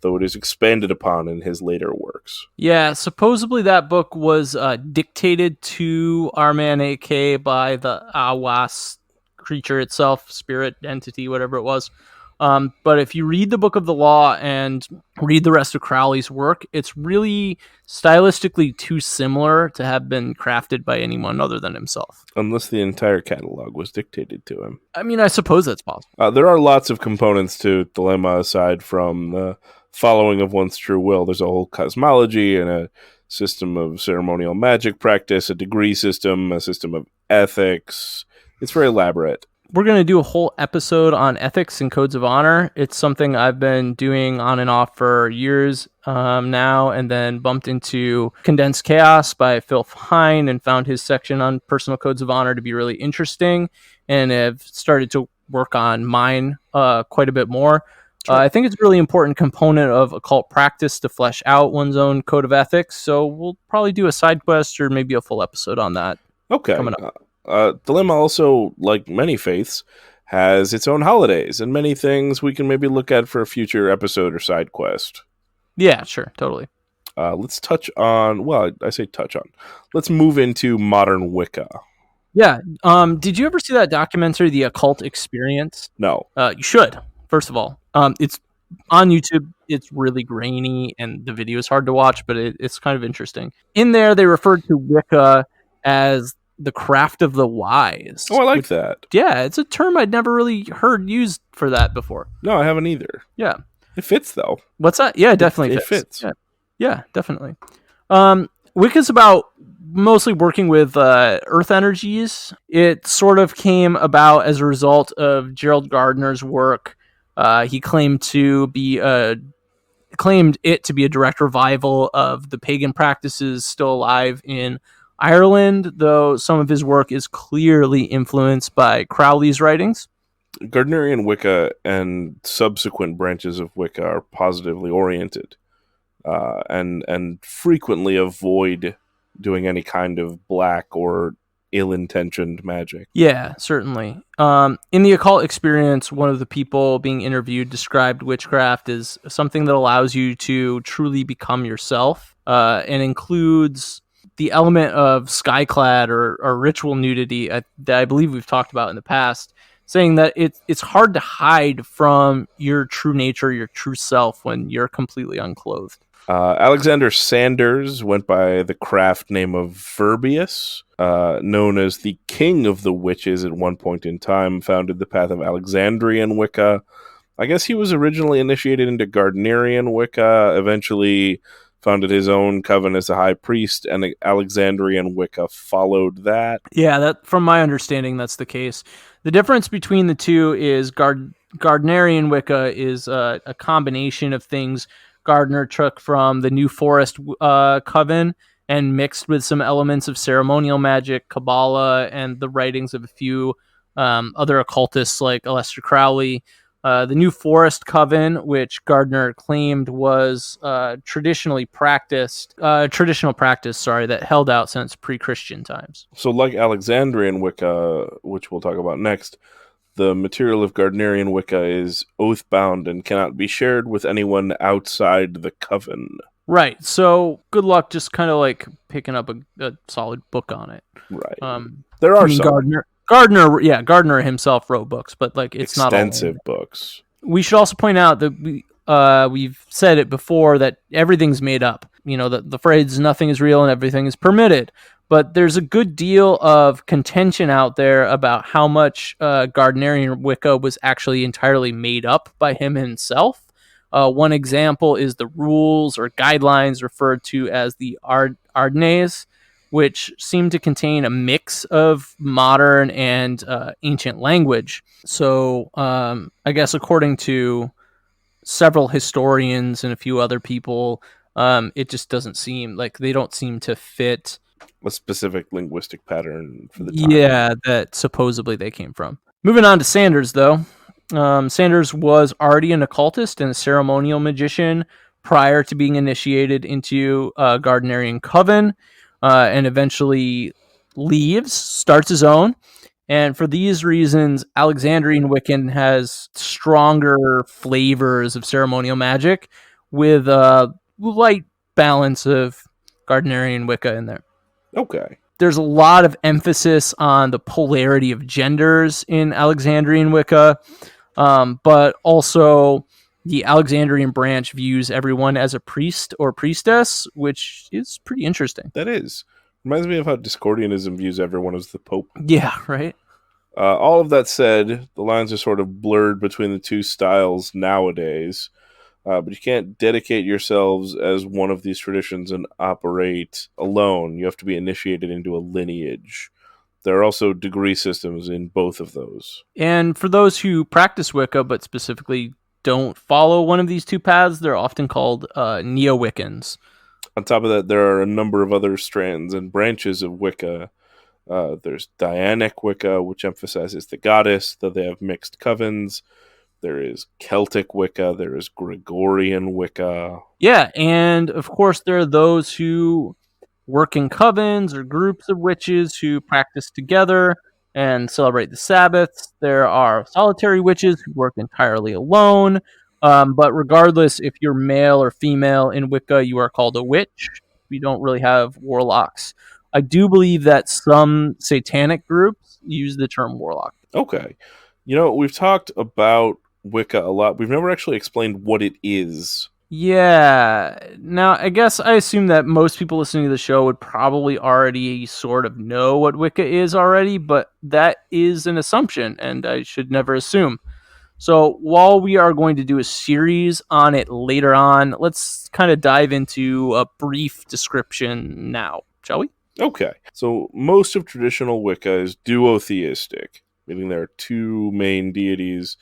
though it is expanded upon in his later works. Yeah, supposedly that book was dictated to Arman AK by the Awas creature itself, spirit, entity, whatever it was. But if you read the Book of the Law and read the rest of Crowley's work, it's really stylistically too similar to have been crafted by anyone other than himself. Unless the entire catalog was dictated to him. I mean, I suppose that's possible. There are lots of components to Thelema aside from the following of one's true will. There's a whole cosmology and a system of ceremonial magic practice, a degree system, a system of ethics. It's very elaborate. We're going to do a whole episode on ethics and codes of honor. It's something I've been doing on and off for years now, and then bumped into Condensed Chaos by Phil Hine and found his section on personal codes of honor to be really interesting, and have started to work on mine quite a bit more. Sure. I think it's a really important component of occult practice to flesh out one's own code of ethics, so we'll probably do a side quest or maybe a full episode on that. Okay. Coming up. Thelema also, like many faiths, has its own holidays and many things we can maybe look at for a future episode or side quest. Yeah, sure, totally. Let's touch on, well, I say touch on. Let's move into modern Wicca. Yeah. Did you ever see that documentary, The Occult Experience? No. You should, first of all. It's on YouTube. It's really grainy, and the video is hard to watch, but it's kind of interesting. In there, they referred to Wicca as the craft of the wise. Oh, I like that. Yeah, it's a term I'd never really heard used for that before. No, I haven't either. Yeah. It fits, though. What's that? Yeah, it definitely fits. Yeah, definitely. Wicca's about mostly working with earth energies. It sort of came about as a result of Gerald Gardner's work. He claimed it to be a direct revival of the pagan practices still alive in Ireland, though some of his work is clearly influenced by Crowley's writings. Gardnerian Wicca and subsequent branches of Wicca are positively oriented, and frequently avoid doing any kind of black or ill-intentioned magic. Yeah, certainly. In The Occult Experience, one of the people being interviewed described witchcraft as something that allows you to truly become yourself, and includes the element of skyclad or ritual nudity that I believe we've talked about in the past, saying that it's hard to hide from your true nature, your true self, when you're completely unclothed. Alexander Sanders went by the craft name of Verbius, known as the king of the witches at one point in time, founded the path of Alexandrian Wicca. I guess he was originally initiated into Gardnerian Wicca, eventually founded his own coven as a high priest, and Alexandrian Wicca followed that. Yeah, that from my understanding, that's the case. The difference between the two is Gardnerian Wicca is a combination of things Gardner took from the New Forest coven and mixed with some elements of ceremonial magic, Kabbalah, and the writings of a few other occultists like Aleister Crowley. The New Forest Coven, which Gardner claimed was traditional practice, that held out since pre-Christian times. So like Alexandrian Wicca, which we'll talk about next, the material of Gardnerian Wicca is oath-bound and cannot be shared with anyone outside the coven. Right. So good luck just kind of like picking up a solid book on it. Right. There are some. Gardner himself wrote books, but like it's not extensive books. We should also point out that we've said it before that everything's made up. You know, the phrase "nothing is real and everything is permitted." But there's a good deal of contention out there about how much Gardnerian Wicca was actually entirely made up by him himself. One example is the rules or guidelines referred to as the Ardnes, which seem to contain a mix of modern and ancient language. So I guess according to several historians and a few other people, it just doesn't seem like they don't seem to fit a specific linguistic pattern for the time. Yeah, that supposedly they came from. Moving on to Sanders, though. Sanders was already an occultist and a ceremonial magician prior to being initiated into Gardnerian Coven, and eventually starts his own. And for these reasons, Alexandrian Wiccan has stronger flavors of ceremonial magic with a light balance of Gardnerian Wicca in there. Okay. There's a lot of emphasis on the polarity of genders in Alexandrian Wicca, but also the Alexandrian branch views everyone as a priest or priestess, which is pretty interesting. That is. Reminds me of how Discordianism views everyone as the Pope. Yeah, right? All of that said, the lines are sort of blurred between the two styles nowadays. But you can't dedicate yourselves as one of these traditions and operate alone. You have to be initiated into a lineage. There are also degree systems in both of those. And for those who practice Wicca, but specifically don't follow one of these two paths, they're often called Neo-Wiccans. On top of that, there are a number of other strands and branches of Wicca. There's Dianic Wicca, which emphasizes the goddess, though they have mixed covens. There is Celtic Wicca. There is Gregorian Wicca. Yeah, and of course there are those who work in covens or groups of witches who practice together and celebrate the Sabbaths. There are solitary witches who work entirely alone. But regardless if you're male or female in Wicca, you are called a witch. We don't really have warlocks. I do believe that some satanic groups use the term warlock. Okay. You know, we've talked about Wicca a lot. We've never actually explained what it is. Yeah. Now, I guess I assume that most people listening to the show would probably already sort of know what Wicca is already, but that is an assumption, and I should never assume. So while we are going to do a series on it later on, let's kind of dive into a brief description now, shall we? Okay. So most of traditional Wicca is duotheistic, meaning there are two main deities.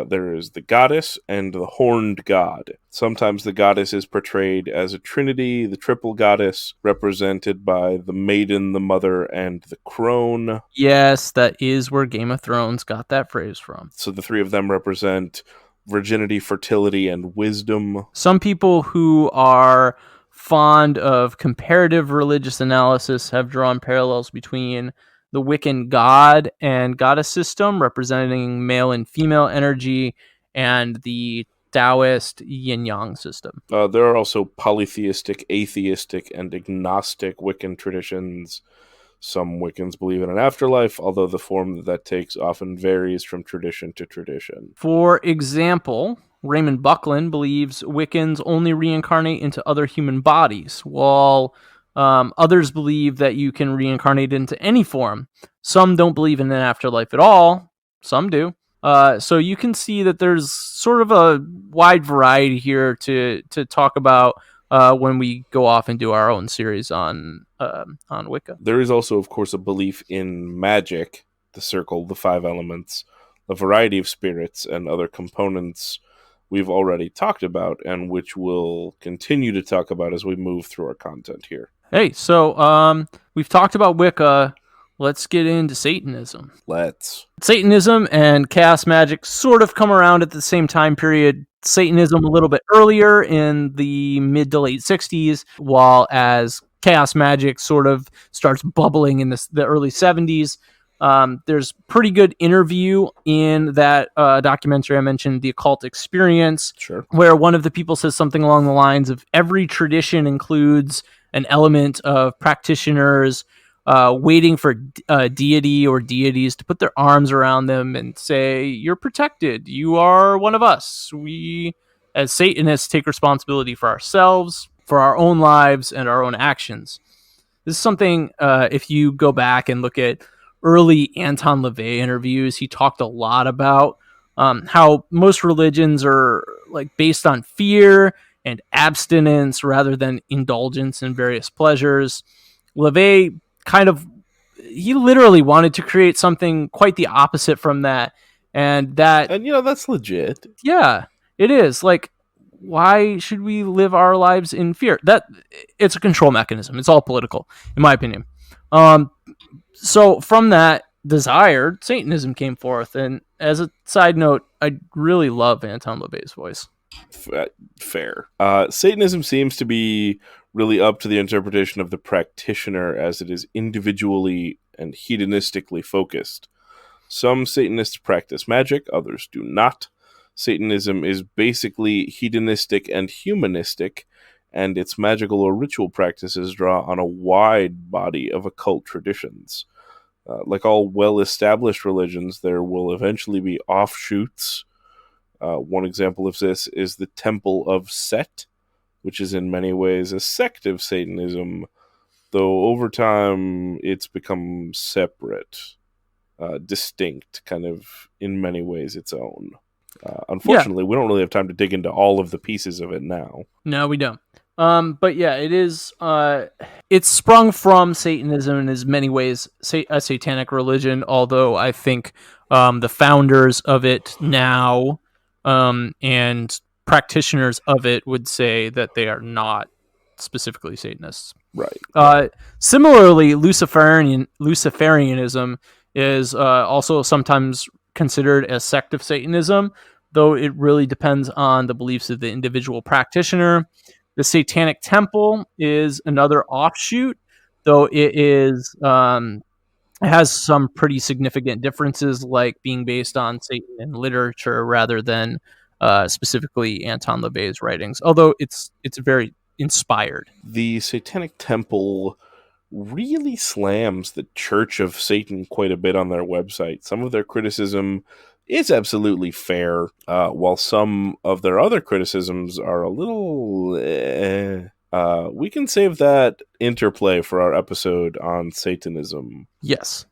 There is the goddess and the horned god. Sometimes the goddess is portrayed as a trinity, the triple goddess, represented by the maiden, the mother, and the crone. Yes, that is where Game of Thrones got that phrase from. So the three of them represent virginity, fertility, and wisdom. Some people who are fond of comparative religious analysis have drawn parallels between the Wiccan god and goddess system, representing male and female energy, and the Taoist yin-yang system. There are also polytheistic, atheistic, and agnostic Wiccan traditions. Some Wiccans believe in an afterlife, although the form that takes often varies from tradition to tradition. For example, Raymond Buckland believes Wiccans only reincarnate into other human bodies, while others believe that you can reincarnate into any form. Some don't believe in an afterlife at all. Some do. So you can see that there's sort of a wide variety here to talk about when we go off and do our own series on Wicca. There is also, of course, a belief in magic, the circle, the five elements, a variety of spirits, and other components we've already talked about and which we'll continue to talk about as we move through our content here. Hey, so we've talked about Wicca. Let's get into Satanism. Let's. Satanism and chaos magic sort of come around at the same time period. Satanism a little bit earlier in the mid to late 60s, while as chaos magic sort of starts bubbling in the early 70s. There's pretty good interview in that documentary I mentioned, The Occult Experience, Sure. where one of the people says something along the lines of every tradition includes an element of practitioners waiting for a deity or deities to put their arms around them and say, "You're protected. You are one of us." We, as Satanists, take responsibility for ourselves, for our own lives, and our own actions. This is something, if you go back and look at early Anton LaVey interviews, he talked a lot about how most religions are like based on fear and abstinence rather than indulgence in various pleasures. LaVey he literally wanted to create something quite the opposite from that. And that's legit. Yeah, it is. Like, why should we live our lives in fear? It's a control mechanism. It's all political, in my opinion. So from that desire, Satanism came forth. And as a side note, I really love Anton LaVey's voice. Fair. Satanism seems to be really up to the interpretation of the practitioner, as it is individually and hedonistically focused. Some Satanists practice magic, others do not. Satanism is basically hedonistic and humanistic, and its magical or ritual practices draw on a wide body of occult traditions. Like all well-established religions, there will eventually be offshoots. One example of this is the Temple of Set, which is in many ways a sect of Satanism, though over time it's become separate, distinct, kind of in many ways its own. Unfortunately, we don't really have time to dig into all of the pieces of it now. No, we don't. But yeah, it is. It's sprung from Satanism and is in many ways a satanic religion. Although I think the founders of it now and practitioners of it would say that they are not specifically Satanists. Right. Similarly, Luciferianism is also sometimes considered a sect of Satanism, though it really depends on the beliefs of the individual practitioner. The Satanic Temple is another offshoot, though it has some pretty significant differences, like being based on Satan in literature rather than specifically Anton LaVey's writings, although it's very inspired. The Satanic Temple really slams the Church of Satan quite a bit on their website. Some of their criticism is absolutely fair, while some of their other criticisms are a little... we can save that interplay for our episode on Satanism. Yes,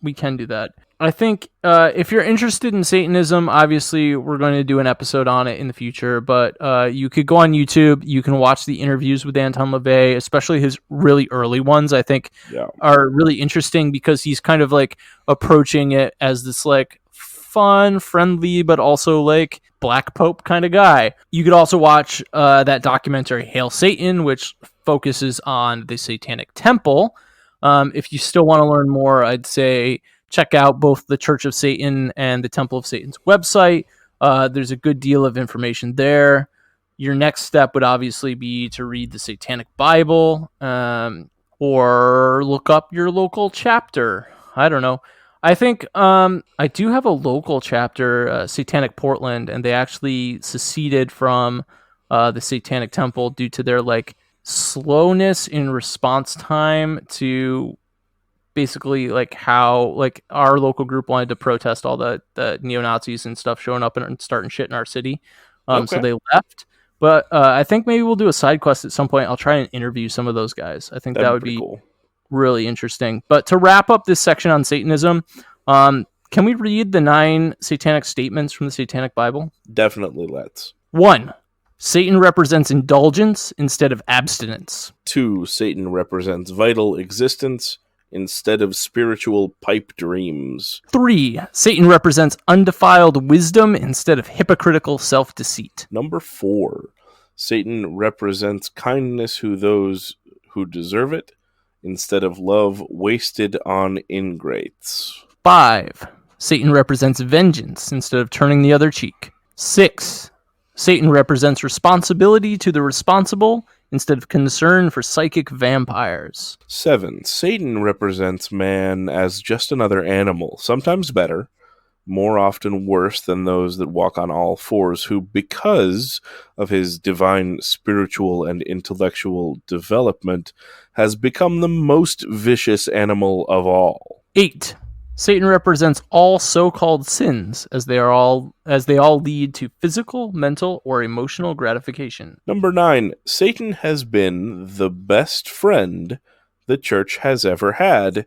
we can do that. I think if you're interested in Satanism, obviously we're going to do an episode on it in the future, but you could go on YouTube. You can watch the interviews with Anton LaVey, especially his really early ones, I think are really interesting because he's kind of like approaching it as this like fun, friendly, but also like Black Pope kind of guy. You could also watch that documentary Hail Satan, which focuses on the Satanic Temple. If you still want to learn more, I'd say check out both the Church of Satan and the Temple of Satan's website. There's a good deal of information there. Your next step would obviously be to read the Satanic Bible, or look up your local chapter. I don't know. I think I do have a local chapter, Satanic Portland, and they actually seceded from the Satanic Temple due to their like slowness in response time to basically like how like our local group wanted to protest all the neo-Nazis and stuff showing up and starting shit in our city. So they left. But I think maybe we'll do a side quest at some point. I'll try and interview some of those guys. I think that would be cool. Really interesting. But to wrap up this section on Satanism, can we read the 9 satanic statements from the Satanic Bible? Definitely, let's. 1. Satan represents indulgence instead of abstinence. 2. Satan represents vital existence instead of spiritual pipe dreams. 3. Satan represents undefiled wisdom instead of hypocritical self-deceit. Number 4. Satan represents kindness who who deserve it, instead of love wasted on ingrates. 5. Satan represents vengeance instead of turning the other cheek. 6. Satan represents responsibility to the responsible instead of concern for psychic vampires. 7. Satan represents man as just another animal, sometimes better, more often worse than those that walk on all fours, who, because of his divine spiritual and intellectual development, has become the most vicious animal of all. 8. Satan represents all so-called sins, as they all lead to physical, mental, or emotional gratification. Number 9. Satan has been the best friend the church has ever had,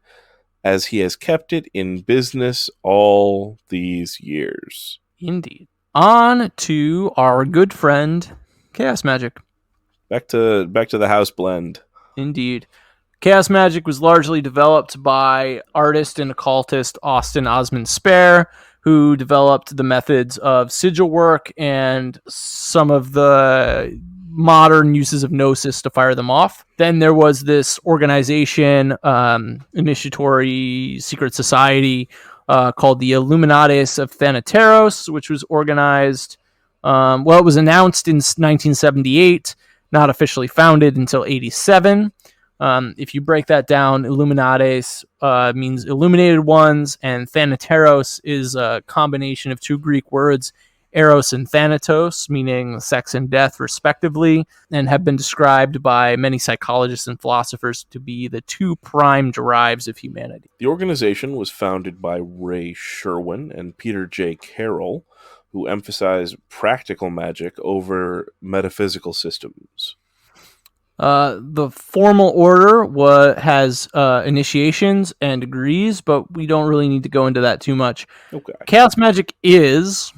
as he has kept it in business all these years. Indeed. On to our good friend, Chaos Magic. Back to the house blend. Indeed. Chaos Magic was largely developed by artist and occultist Austin Osman Spare, who developed the methods of sigil work and some of the modern uses of gnosis to fire them off. Then there was this organization, initiatory secret society called the Illuminates of Thanateros, which was organized. It was announced in 1978, not officially founded until 87. If you break that down, Illuminates means illuminated ones, and Thanateros is a combination of two Greek words, eros and thanatos, meaning sex and death, respectively, and have been described by many psychologists and philosophers to be the two prime drives of humanity. The organization was founded by Ray Sherwin and Peter J. Carroll, who emphasize practical magic over metaphysical systems. The formal order has initiations and degrees, but we don't really need to go into that too much. Okay. Chaos magic is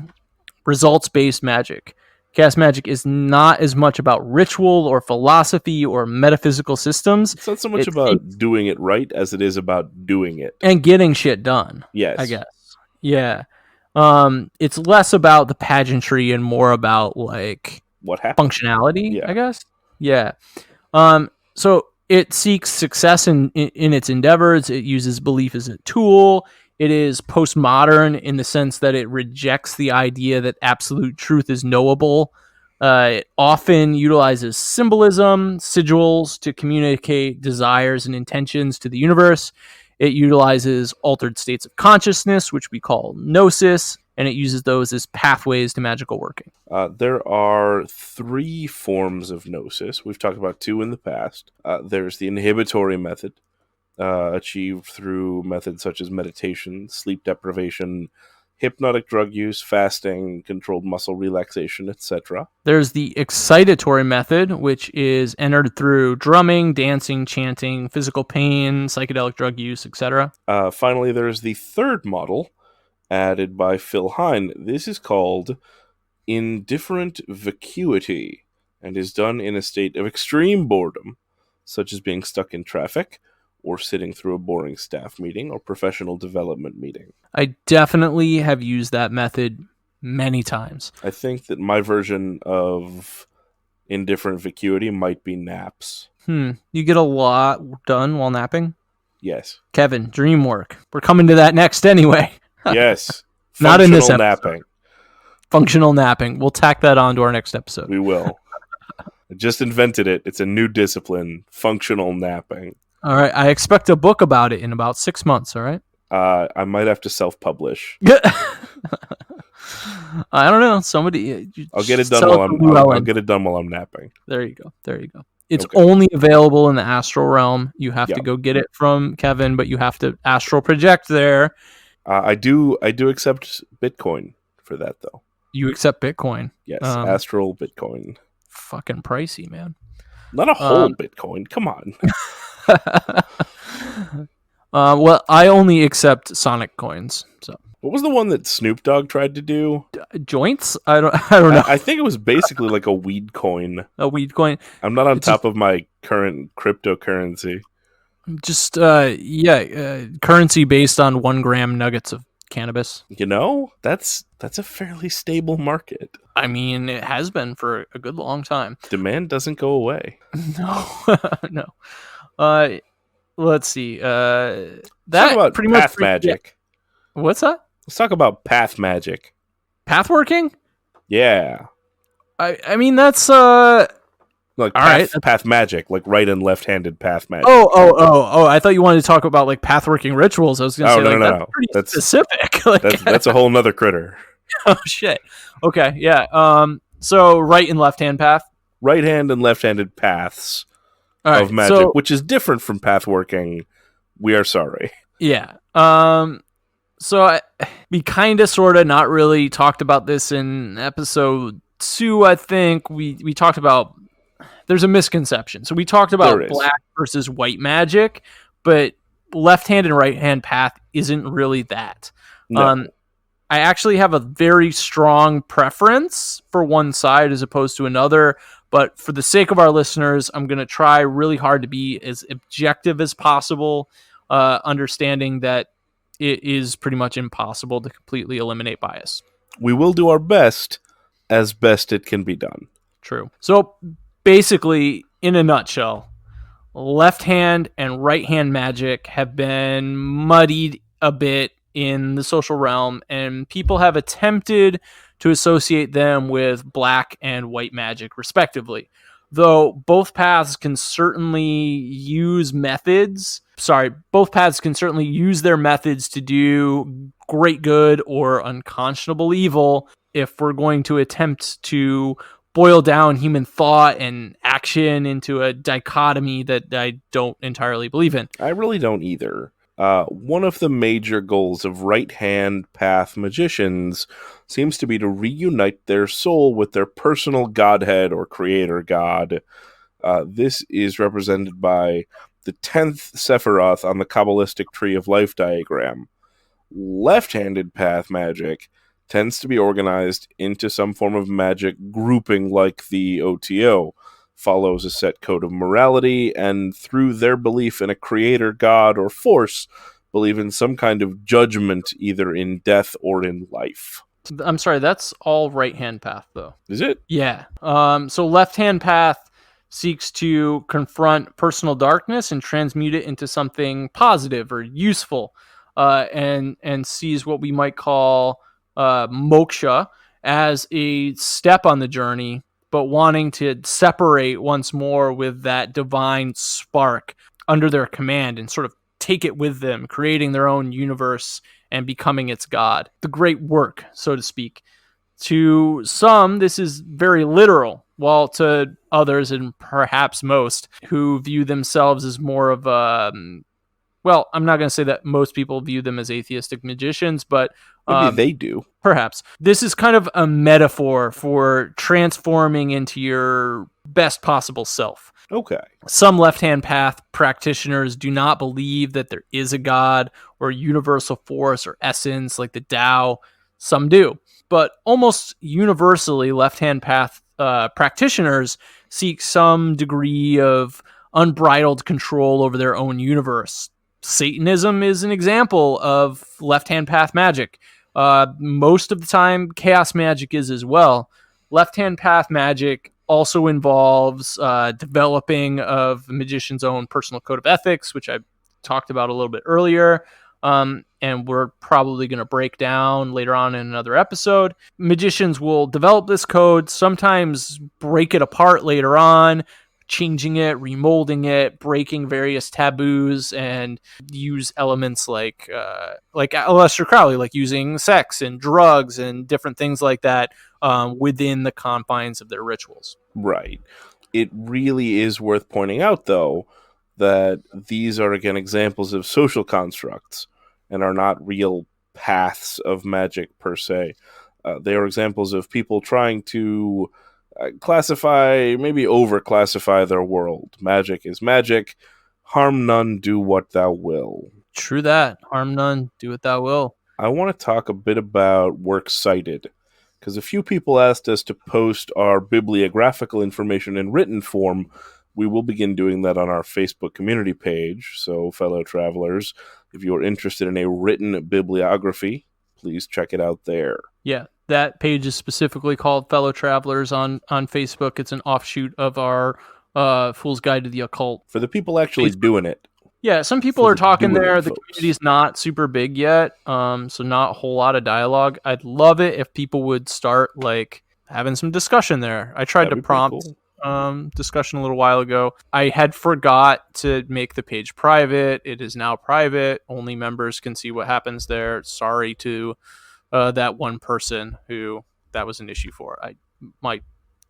results-based magic. Chaos magic is not as much about ritual or philosophy or metaphysical systems. It's not so much about doing it right as it is about doing it. And getting shit done. Yes. I guess. Yeah. It's less about the pageantry and more about, like, what happened? Functionality, Yeah. I guess. Yeah. So it seeks success in its endeavors. It uses belief as a tool. It is postmodern in the sense that it rejects the idea that absolute truth is knowable. It often utilizes symbolism, sigils to communicate desires and intentions to the universe. It utilizes altered states of consciousness, which we call gnosis, and it uses those as pathways to magical working. There are 3 forms of gnosis. We've talked about 2 in the past. There's the inhibitory method, achieved through methods such as meditation, sleep deprivation, hypnotic drug use, fasting, controlled muscle relaxation, etc. There's the excitatory method, which is entered through drumming, dancing, chanting, physical pain, psychedelic drug use, etc. Finally, there's the 3rd model, added by Phil Hine. This is called indifferent vacuity, and is done in a state of extreme boredom, such as being stuck in traffic, or sitting through a boring staff meeting or professional development meeting. I definitely have used that method many times. I think that my version of indifferent vacuity might be naps. You get a lot done while napping? Yes. Kevin, dream work. We're coming to that next anyway. Yes. Not in this Functional episode. napping. Functional napping. We'll tack that on to our next episode. We will. I just invented it. It's a new discipline. Functional napping. All right. I expect a book about it in about 6 months. All right. I might have to self-publish. I don't know. Somebody. I'll get it done I'll get it done while I'm napping. There you go. There you go. It's Okay. only available in the astral realm. You have to Yep. go get it from Kevin, but you have to astral project there. I do accept Bitcoin for that though. You accept Bitcoin. Yes, astral Bitcoin. Fucking pricey, man. Not a whole Bitcoin. Come on. Well, I only accept Sonic coins. So What was the one that Snoop Dogg tried to do? joints? I don't know. I think it was basically like a weed coin. A weed coin. I'm not on top of my current cryptocurrency. Just currency based on 1 gram nuggets of cannabis. You know, that's a fairly stable market. I mean, it has been for a good long time. Demand doesn't go away. No, no. Let's see. Let's talk That about pretty path much. magic. Yeah. What's that? Let's talk about path magic. Path working? Yeah. I mean, that's Like all right. path magic, like right and left-handed path magic. Oh! I thought you wanted to talk about like path working rituals. I was going to say that's pretty specific. Like, that's a whole nother critter. Oh shit. Okay, yeah. So right and left hand path. Right hand and left-handed paths of magic, which is different from path working. We are sorry. Yeah. So we kind of, sort of, not really talked about this in episode 2. I think we talked about. There's a misconception. So we talked about black versus white magic, but left hand and right hand path isn't really that. No. I actually have a very strong preference for one side as opposed to another, but for the sake of our listeners, I'm going to try really hard to be as objective as possible, understanding that it is pretty much impossible to completely eliminate bias. We will do our best as best it can be done. True. So basically, in a nutshell, left hand and right hand magic have been muddied a bit in the social realm, and people have attempted to associate them with black and white magic, respectively. Though both paths can certainly use their methods to do great good or unconscionable evil, if we're going to attempt to boil down human thought and action into a dichotomy that I don't entirely believe in. I really don't either. One of the major goals of right-hand path magicians seems to be to reunite their soul with their personal godhead or creator god. This is represented by the 10th Sephiroth on the Kabbalistic Tree of Life diagram. Left-handed path magic tends to be organized into some form of magic grouping like the OTO, follows a set code of morality, and through their belief in a creator god or force, believe in some kind of judgment either in death or in life. I'm sorry, that's all right-hand path, though. Is it? Yeah. So left-hand path seeks to confront personal darkness and transmute it into something positive or useful, and sees what we might call moksha as a step on the journey, but wanting to separate once more with that divine spark under their command and sort of take it with them, creating their own universe and becoming its god. The great work, so to speak. To some, this is very literal, while to others, and perhaps most, who view themselves as more of a... Well, I'm not going to say that most people view them as atheistic magicians, but... Maybe they do. Perhaps. This is kind of a metaphor for transforming into your best possible self. Okay. Some left-hand path practitioners do not believe that there is a god or universal force or essence like the Tao. Some do. But almost universally, left-hand path practitioners seek some degree of unbridled control over their own universe. Satanism is an example of left-hand path magic. Most of the time, chaos magic is as well. Left-hand path magic also involves developing of the magician's own personal code of ethics, which I talked about a little bit earlier, and we're probably going to break down later on in another episode. Magicians will develop this code, sometimes break it apart later on, changing it, remolding it, breaking various taboos, and use elements like Aleister Crowley, like using sex and drugs and different things like that within the confines of their rituals. Right. It really is worth pointing out, though, that these are, again, examples of social constructs and are not real paths of magic per se. They are examples of people trying to classify, maybe over-classify their world. Magic is magic. Harm none, do what thou will. True that. Harm none, do what thou will. I want to talk a bit about works cited, because a few people asked us to post our bibliographical information in written form. We will begin doing that on our Facebook community page. So, fellow travelers, if you are interested in a written bibliography, please check it out there. Yeah, that page is specifically called Fellow Travelers on Facebook. It's an offshoot of our Fool's Guide to the Occult. For the people actually doing it. Yeah, some people are talking there. The community's not super big yet, so not a whole lot of dialogue. I'd love it if people would start like having some discussion there. I tried to prompt discussion a little while ago. I had forgot to make the page private. It is now private. Only members can see what happens there. Sorry to that one person who that was an issue for. My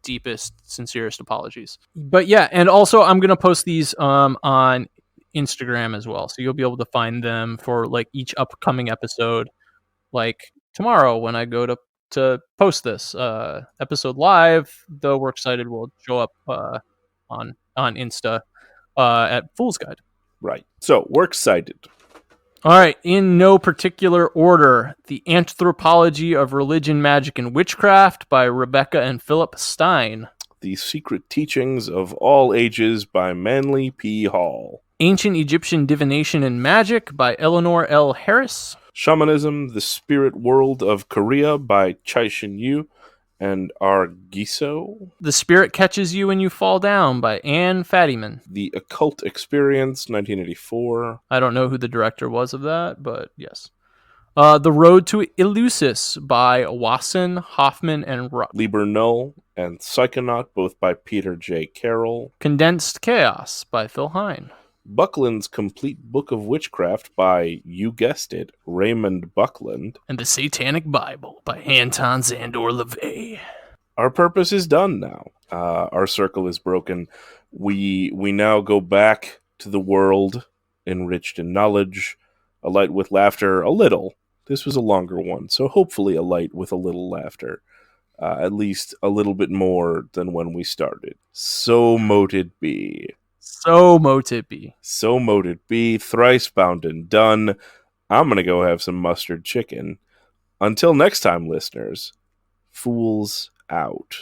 deepest, sincerest apologies. But yeah, and also I'm gonna post these on Instagram as well, so you'll be able to find them for like each upcoming episode. Like tomorrow when I go to post this episode live, the Works Cited will show up on Insta at Fool's Guide. Right. So Works Cited. All right, in no particular order, The Anthropology of Religion, Magic, and Witchcraft by Rebecca and Philip Stein. The Secret Teachings of All Ages by Manly P. Hall. Ancient Egyptian Divination and Magic by Eleanor L. Harris. Shamanism, The Spirit World of Korea by Chaishin Yu and Argiso. The Spirit Catches You When You Fall Down by Anne Fadiman. The Occult Experience, 1984. I don't know who the director was of that, but yes. The Road to Eleusis by Wasson, Hoffman, and Ruck. Liber Null and Psychonaut, both by Peter J. Carroll. Condensed Chaos by Phil Hine. Buckland's Complete Book of Witchcraft by, you guessed it, Raymond Buckland. And The Satanic Bible by Anton Zandor LaVey. Our purpose is done now. Our circle is broken. We now go back to the world, enriched in knowledge, alight with laughter, a little. This was a longer one, so hopefully alight with a little laughter. At least a little bit more than when we started. So mote it be. So mote it be. So mote it be. Thrice bound and done. I'm going to go have some mustard chicken. Until next time, listeners, Fools out.